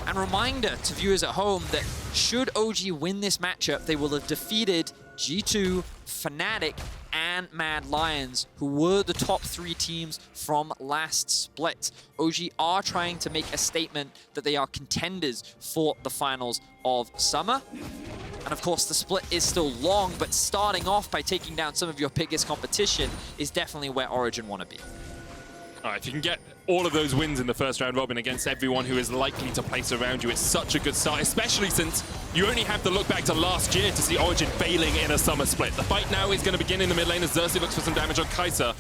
And reminder to viewers at home that should OG win this matchup, they will have defeated G2, Fnatic, and MAD Lions, who were the top 3 teams from last split. OG are trying to make a statement that they are contenders for the finals of Summer. And of course, the split is still long, but starting off by taking down some of your biggest competition is definitely where Origen want to be. All right, if you can get all of those wins in the first round robin against everyone who is likely to place around you, it's such a good start, especially since you only have to look back to last year to see Origen failing in a summer split. The fight now is going to begin in the mid lane as Xerxe looks for some damage on Kaiser.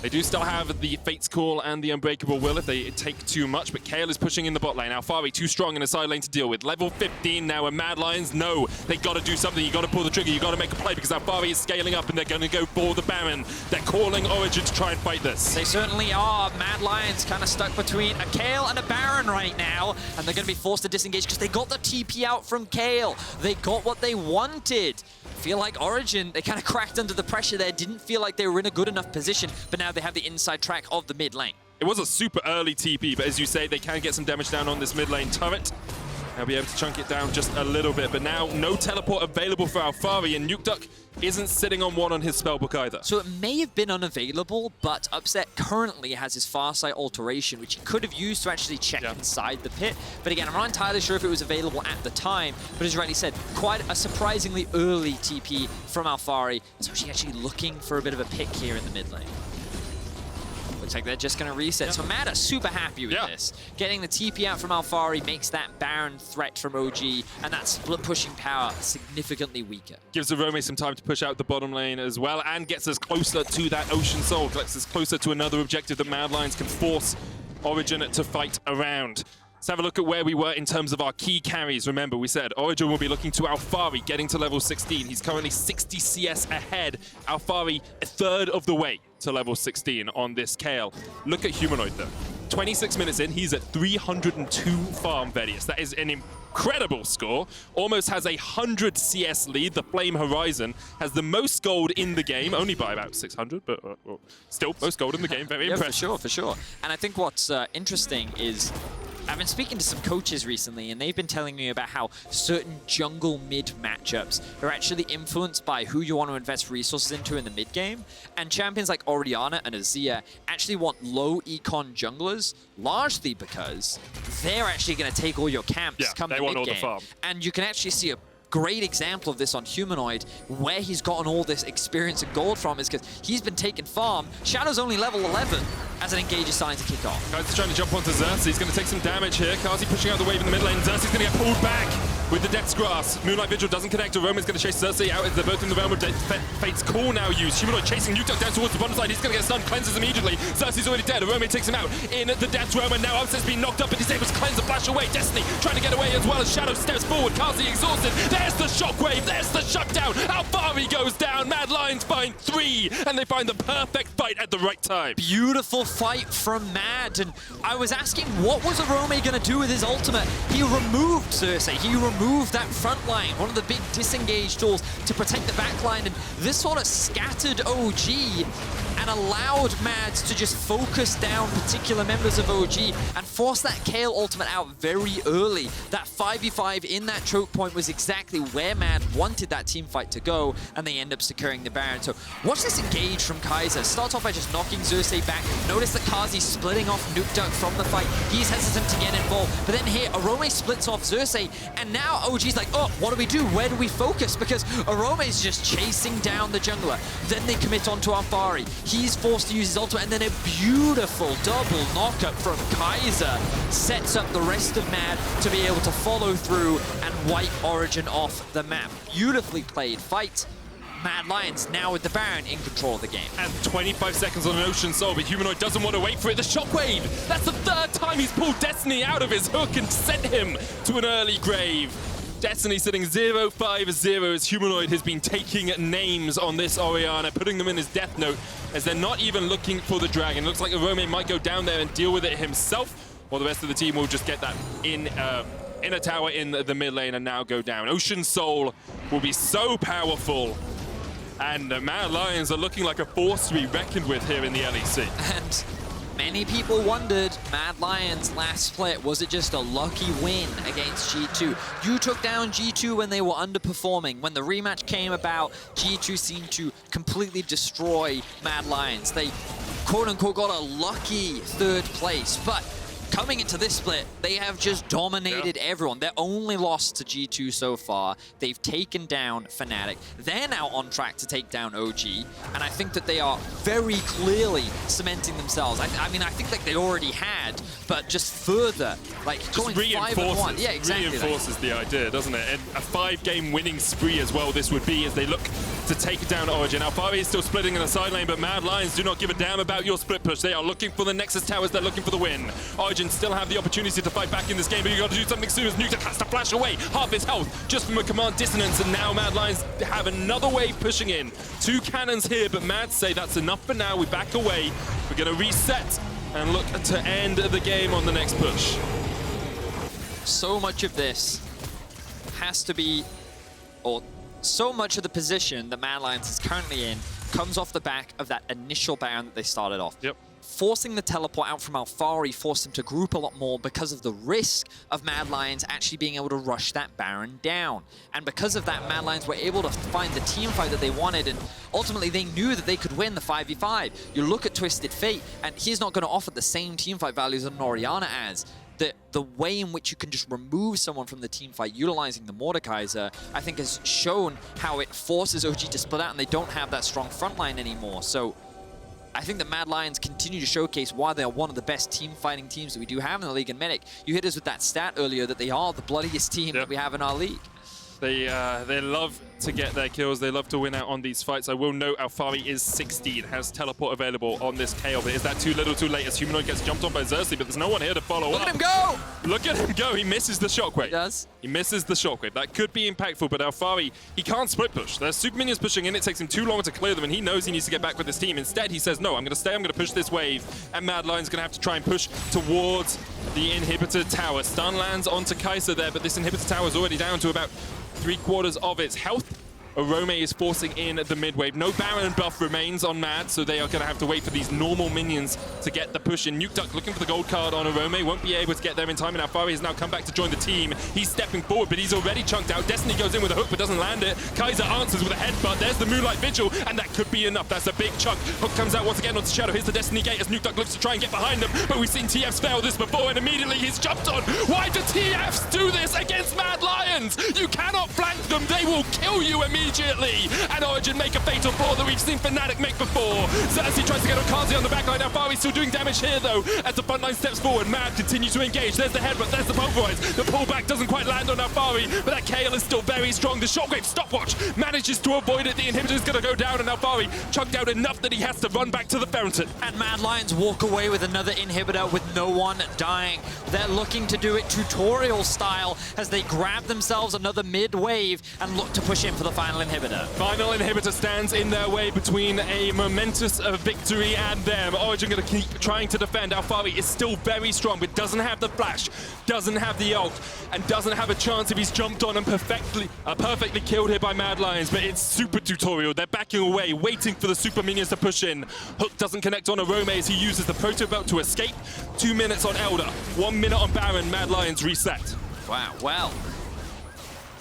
They do still have the Fate's Call and the Unbreakable Will if they take too much, but Kayle is pushing in the bot lane. Alphari too strong in a side lane to deal with. Level 15 now, and MAD Lions, no, they got to do something. You got to pull the trigger, you got to make a play, because Alphari is scaling up and they're going to go for the Baron. They're calling Origen to try and fight this. They certainly are. MAD Lions kind of stuck between a Kayle and a Baron right now, and they're going to be forced to disengage because they got the TP out from Kayle. They got what they wanted. Feel like Origen, they kind of cracked under the pressure there, didn't feel like they were in a good enough position, but now they have the inside track of the mid lane. It was a super early TP, but as you say, they can get some damage down on this mid lane turret. They'll be able to chunk it down just a little bit, but now no teleport available for Alphari, and Nukeduck isn't sitting on one on his spellbook either. So it may have been unavailable, but Upset currently has his Farsight alteration, which he could have used to actually check inside the pit. But again, I'm not entirely sure if it was available at the time, but as you rightly said, quite a surprisingly early TP from Alphari. So she's actually looking for a bit of a pick here in the mid lane. Looks like they're just going to reset. So MAD are super happy with this. Getting the TP out from Alphari makes that Baron threat from OG and that split pushing power significantly weaker. Gives Orome some time to push out the bottom lane as well and gets us closer to that Ocean Soul. Gets us closer to another objective that MAD Lions can force Origen to fight around. Let's have a look at where we were in terms of our key carries. Remember, we said Origen will be looking to Alphari, getting to level 16. He's currently 60 CS ahead. Alphari, a third of the way to level 16 on this Kayle. Look at Humanoid, though. 26 minutes in, he's at 302 farm Vedius. That is an incredible score. Almost has 100 CS lead. The Flame Horizon has the most gold in the game, only by about 600, but well, still most gold in the game. Very impressive. For sure. And I think what's interesting is I've been speaking to some coaches recently, and they've been telling me about how certain jungle mid matchups are actually influenced by who you want to invest resources into in the mid game. And champions like Orianna and Azir actually want low econ junglers, largely because they're actually going to take all your camps come the mid game. And you can actually see a great example of this on Humanoid, where he's gotten all this experience and gold from is because he's been taking farm. Shadow's only level 11 as an engage is starting to kick off. Kaiser's trying to jump onto Xerxe. He's going to take some damage here. Carzzy pushing out the wave in the mid lane. Xerxe's going to get pulled back with the Depth's Grasp. Moonlight Vigil doesn't connect. Roman's going to chase Xerxe out. They're both in the realm of Fate's Call now used. Humanoid chasing Nukeduck down towards the bottom side. He's going to get stunned. Cleanses immediately. Xerxe's already dead. Orome takes him out in the Depth's realm, and now Upset's been knocked up, but he's able to cleanse and flash away. Destiny trying to get away as well as Shadow steps forward. Carzzy exhausted. There's the shockwave. There's the shutdown. Alphari goes down. MAD Lions find 3, and they find the perfect fight at the right time. Beautiful fight from MAD, and I was asking what was Orome going to do with his ultimate. He removed Xerxe. He removed that front line, one of the big disengage tools to protect the back line, and this sort of scattered OG and allowed MAD to just focus down particular members of OG and force that Kayle ultimate out very early. That 5v5 in that choke point was exactly where MAD wanted that team fight to go, and they end up securing the Baron. So watch this engage from Kaiser. Starts off by just knocking Xerxe back. Notice that Carzzy splitting off Nukeduck from the fight. He's hesitant to get involved. But then here, Orome splits off Xerxe, and now OG's like, oh, what do we do? Where do we focus? Because Orome's just chasing down the jungler. Then they commit onto Alphari. He's forced to use his ultimate, and then a beautiful double knockup from Kaiser sets up the rest of MAD to be able to follow through and wipe Origen off the map. Beautifully played fight. MAD Lions now with the Baron in control of the game. And 25 seconds on an Ocean Soul, but Humanoid doesn't want to wait for it. The shockwave! That's the 3rd time he's pulled Destiny out of his hook and sent him to an early grave. Destiny sitting 0-5-0 as Humanoid has been taking names on this Orianna, putting them in his death note as they're not even looking for the dragon. Looks like Orome might go down there and deal with it himself, or the rest of the team will just get that in a tower in the mid lane and now go down. Ocean Soul will be so powerful, and the MAD Lions are looking like a force to be reckoned with here in the LEC. And many people wondered, MAD Lions last split, was it just a lucky win against G2? You took down G2 when they were underperforming. When the rematch came about, G2 seemed to completely destroy MAD Lions. They, quote-unquote, got a lucky 3rd place, but coming into this split, they have just dominated everyone. They're only lost to G2 so far. They've taken down Fnatic. They're now on track to take down OG, and I think that they are very clearly cementing themselves. I mean, I think like they already had, but just further, like just going 5-1. Yeah, exactly. Reinforces the idea, doesn't it? And a 5-game winning spree as well this would be as they look to take down Origen. Alphari is still splitting in the side lane, but MAD Lions do not give a damn about your split push. They are looking for the Nexus Towers. They're looking for the win. Origen still have the opportunity to fight back in this game, but you got to do something soon as Nukeduck has to flash away half his health just from a command dissonance, and now MAD Lions have another wave pushing in. 2 cannons here, but MAD say that's enough for now. We back away. We're going to reset and look to end the game on the next push. So much of this has to be, or so much of the position that MAD Lions is currently in comes off the back of that initial Baron that they started off. Yep. forcing the teleport out from Alphari forced him to group a lot more because of the risk of Mad Lions actually being able to rush that Baron down. And because of that, Mad Lions were able to find the team fight that they wanted, and ultimately they knew that they could win the 5v5. You look at Twisted Fate, and he's not going to offer the same team fight values that an Orianna has. The way in which you can just remove someone from the team fight utilizing the Mordekaiser, I think has shown how it forces OG to split out, and they don't have that strong front line anymore. So I think the Mad Lions continue to showcase why they are one of the best team fighting teams that we do have in the league. And Medic, you hit us with that stat earlier that they are the bloodiest team that we have in our league. They love to get their kills. They love to win out on these fights. I will note Alphari is 16, has teleport available on this Kayle, but is that too little too late as Humanoid gets jumped on by Xerxe, but there's no one here to follow up. Look at him go! Look at him go. He misses the shockwave. He does. He misses the shockwave. That could be impactful, but Alphari, he can't split push. There's super minions pushing in. It takes him too long to clear them, and he knows he needs to get back with his team. Instead, he says, no, I'm going to stay. I'm going to push this wave, and Mad Lion's going to have to try and push towards the inhibitor tower. Stun lands onto Kaiser there, but this inhibitor tower is already down to about 3/4 of its health. Orome is forcing in the mid wave. No Baron buff remains on Mad, so they are going to have to wait for these normal minions to get the push in. Nukeduck looking for the gold card on Orome, won't be able to get there in time, and Alphari has now come back to join the team. He's stepping forward, but he's already chunked out. Destiny goes in with a hook, but doesn't land it. Kaiser answers with a headbutt. There's the Moonlight Vigil, and that could be enough. That's a big chunk. Hook comes out once again onto Shadow. Here's the Destiny Gate as Nukeduck looks to try and get behind them, but we've seen TFs fail this before, and immediately he's jumped on. Why do TFs do this against Mad Lions? You cannot flank them. They will kill you immediately. And Origen make a fatal four that we've seen Fnatic make before. Xerxe tries to get on Carzzy on the backline. Alphari's still doing damage here, though, as the front line steps forward. Mad continues to engage. There's the headbutt, there's the pulverize. The pullback doesn't quite land on Alphari, but that Kayle is still very strong. The shockwave stopwatch manages to avoid it. The inhibitor is going to go down, and Alphari chunked out enough that he has to run back to the fountain. And Mad Lions walk away with another inhibitor with no one dying. They're looking to do it tutorial style as they grab themselves another mid wave and look to push in for the final inhibitor. Final inhibitor stands in their way between a momentous victory and them. Origen going to keep trying to defend. Alphari is still very strong, but doesn't have the flash, doesn't have the ult, and doesn't have a chance if he's jumped on and perfectly killed here by Mad Lions. But it's super tutorial. They're backing away, waiting for the super minions to push in. Hook doesn't connect on Orome as he uses the proto belt to escape. 2 minutes on Elder, 1 minute on Baron. Mad Lions reset. Wow, well,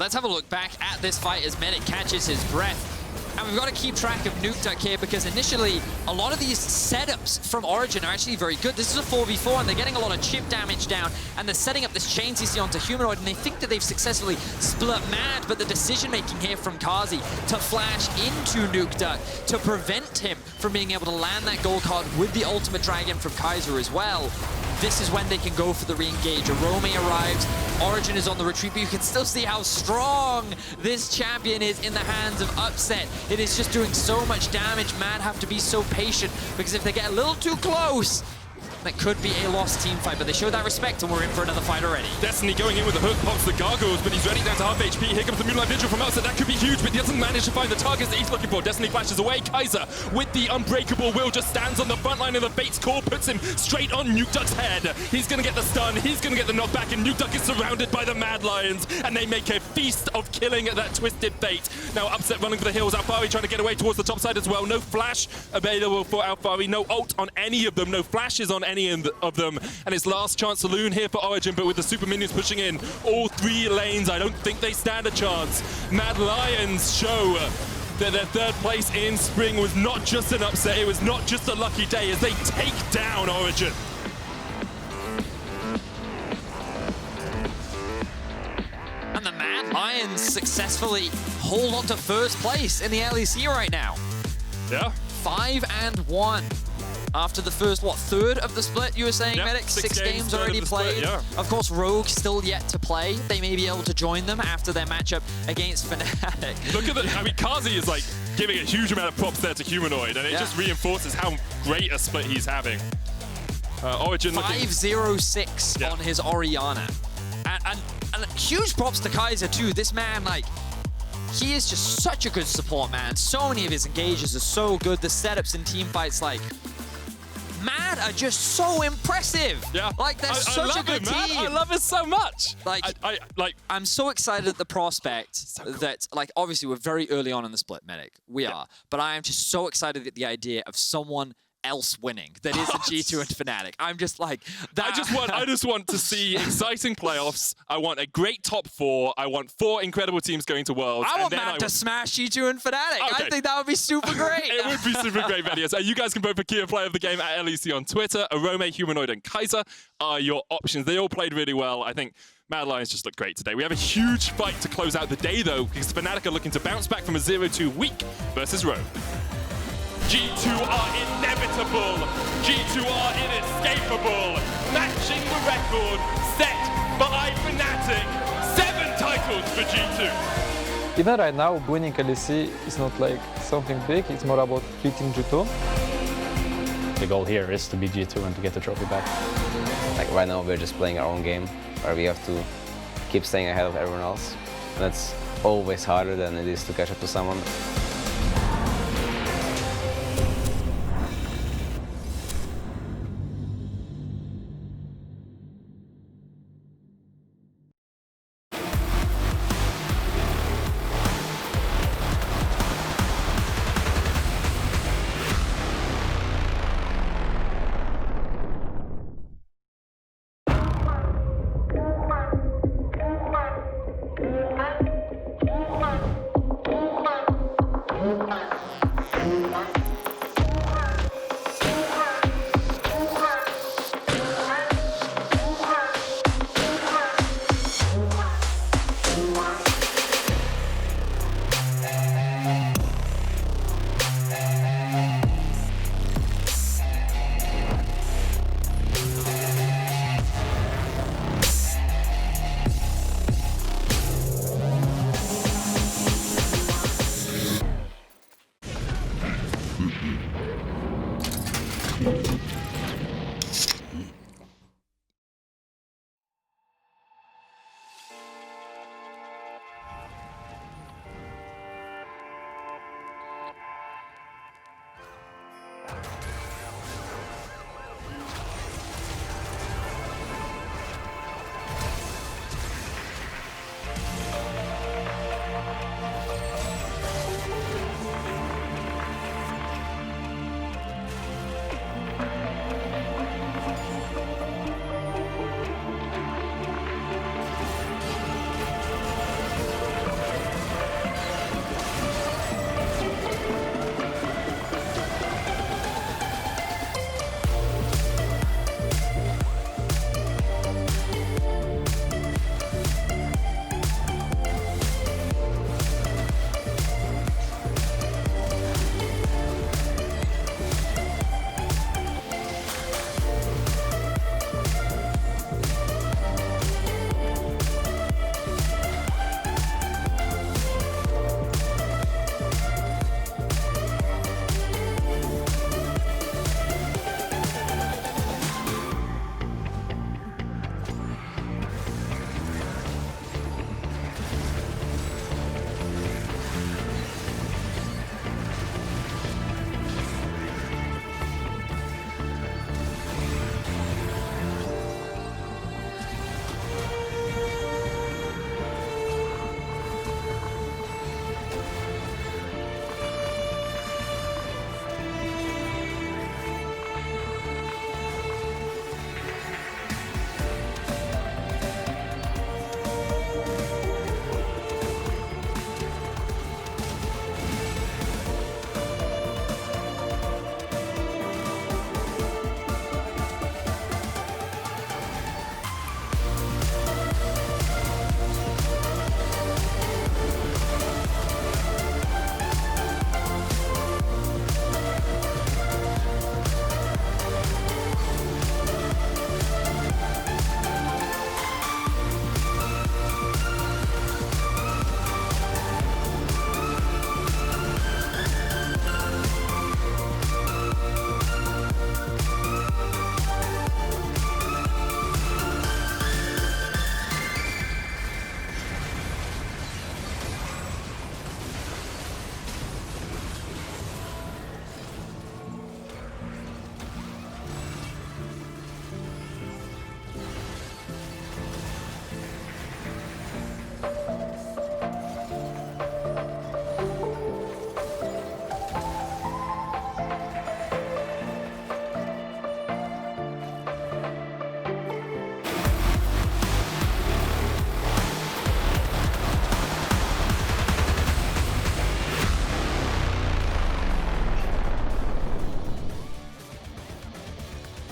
let's have a look back at this fight as Medic catches his breath. And we've got to keep track of Nukeduck here because initially, a lot of these setups from Origen are actually very good. This is a 4v4 and they're getting a lot of chip damage down and they're setting up this chain CC onto Humanoid and they think that they've successfully split Mad, but the decision-making here from Carzzy to flash into Nukeduck to prevent him from being able to land that gold card with the ultimate dragon from Kaiser as well. This is when they can go for the re-engage. Orome arrives, Origen is on the retreat, but you can still see how strong this champion is in the hands of Upset. It is just doing so much damage. Mad have to be so patient because if they get a little too close, that could be a lost team fight, but they show that respect and we're in for another fight already. Destiny going in with the hook, pops the gargoyles, but he's ready down to half HP. Here comes the Moonlight Vigil from Upset. That could be huge, but he doesn't manage to find the targets that he's looking for. Destiny flashes away. Kaiser, with the unbreakable will, just stands on the front line of the Fate's Call, puts him straight on Nukeduck's head. He's going to get the stun, he's going to get the knockback, and Nukeduck is surrounded by the Mad Lions, and they make a feast of killing that Twisted Fate. Now Upset running for the hills, Alphari trying to get away towards the top side as well. No flash available for Alphari, no ult on any of them, no flashes on any of them. And his last chance saloon here for Origen, but with the super minions pushing in all 3 lanes, I don't think they stand a chance. Mad Lions show that their 3rd place in spring was not just an upset, it was not just a lucky day as they take down Origen. And the Mad Lions successfully hold on to 1st place in the LEC right now. Yeah. 5-1. After the first, 3rd of the split, you were saying, yep, Medic? 6 games already played. Split, yeah. Of course, Rogue still yet to play. They may be able to join them after their matchup against Fnatic. Look at that. I mean, Carzzy is like giving a huge amount of props there to Humanoid, and it just reinforces how great a split he's having. Origen 5-0-6 on his Orianna. And huge props to Kaiser, too. This man, like, he is just such a good support, man. So many of his engages are so good. The setups in team fights, like, Mad are just so impressive. Yeah. Like, they're such a good team. I love it so much. Like, I'm so excited at the prospect that, like, obviously we're very early on in the split, Medic. We are. But I am just so excited at the idea of someone else winning that isn't G2 and Fnatic. I'm just like that. I just want to see exciting playoffs. I want a great top 4. I want 4 incredible teams going to Worlds. I want Matt to smash G2 and Fnatic. Okay. I think that would be super great. It would be super great, Vedius. You guys can vote for Key Player of the Game at LEC on Twitter. Orome, Humanoid, and Kaiser are your options. They all played really well. I think Mad Lions just looked great today. We have a huge fight to close out the day, though, because Fnatic are looking to bounce back from a 0-2 week versus Rome. G2 are inevitable. G2 are inescapable. Matching the record set by Fnatic. 7 titles for G2. Even right now, winning LEC is not like something big. It's more about beating G2. The goal here is to beat G2 and to get the trophy back. Like right now, we're just playing our own game, where we have to keep staying ahead of everyone else. And that's always harder than it is to catch up to someone.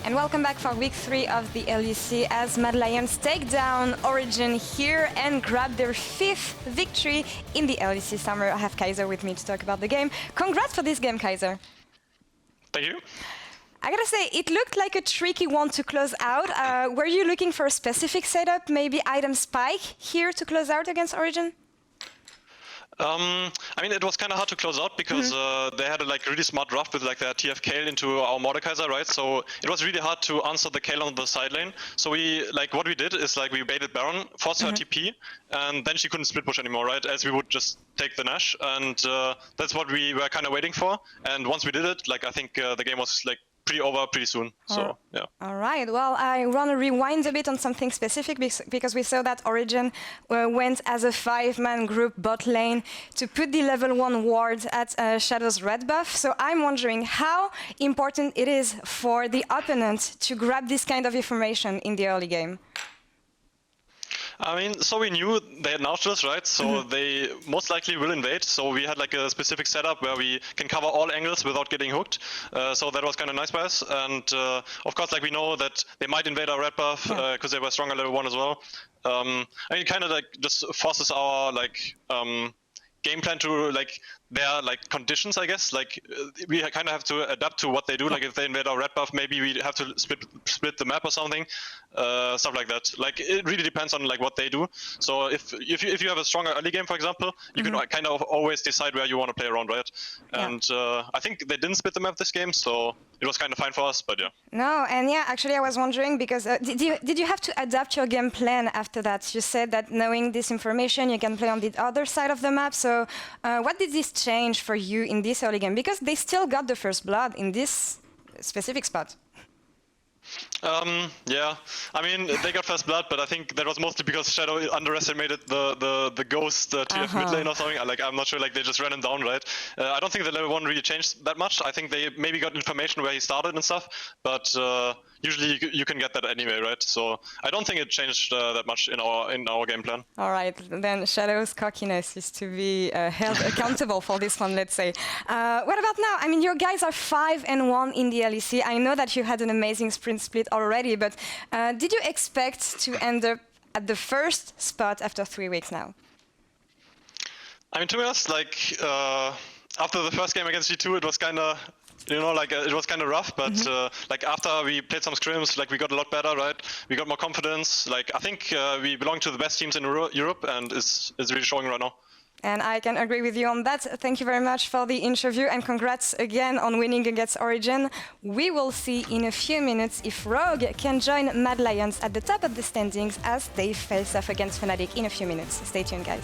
And welcome back for week 3 of the LEC as MAD Lions take down Origen here and grab their 5th victory in the LEC Summer. I have Kaiser with me to talk about the game. Congrats for this game, Kaiser. Thank you. I gotta say, it looked like a tricky one to close out. Were you looking for a specific setup, maybe item spike here to close out against Origen? I mean, it was kind of hard to close out because they had a really smart draft with their TF Kayle into our Mordekaiser, right? So it was really hard to answer the Kayle on the side lane. So what we did is we baited Baron, forced her TP, and then she couldn't split push anymore, right? As we would just take the Nash, and that's what we were kind of waiting for. And once we did it, I think the game was pretty over pretty soon. So yeah. All right. Well, I want to rewind a bit on something specific because we saw that Origen went as a 5-man group bot lane to put the level 1 ward at Shadow's red buff. So I'm wondering how important it is for the opponent to grab this kind of information in the early game. I mean, so we knew they had Nautilus, right? So they most likely will invade. So we had a specific setup where we can cover all angles without getting hooked. So that was kind of nice by us. And of course, we know that they might invade our red buff because they were stronger level 1 as well. I mean, it kind of just forces our game plan to their conditions, I guess. We kind of have to adapt to what they do. If they invade our red buff, maybe we have to split the map or something, stuff like that. It really depends on what they do. So if you have a stronger early game, for example, you can kind of always decide where you want to play around, right? And I think they didn't split the map this game, so it was kind of fine for us. But yeah. No, and yeah, actually, I was wondering because did you have to adapt your game plan after that? You said that knowing this information, you can play on the other side of the map. So what did this change for you in this early game? Because they still got the first blood in this specific spot. Yeah, I mean, they got first blood, but I think that was mostly because Shadow underestimated the ghost TF mid lane or something. I'm not sure, they just ran him down, right? I don't think the level 1 really changed that much. I think they maybe got information where he started and stuff, but usually you can get that anyway, right? So I don't think it changed that much in our game plan. All right, then Shadow's cockiness is to be held accountable for this one, let's say. What about now? I mean, your guys are 5-1 in the LEC. I know that you had an amazing sprint split already, but did you expect to end up at the first spot after 3 weeks now? I mean, to be honest, after the first game against G2, it was kind of, it was kind of rough, but after we played some scrims, we got a lot better, right? We got more confidence. I think we belong to the best teams in Europe, and it's really showing right now. And I can agree with you on that. Thank you very much for the interview, and congrats again on winning against Origen. We will see in a few minutes if Rogue can join MAD Lions at the top of the standings as they face off against Fnatic in a few minutes. Stay tuned, guys.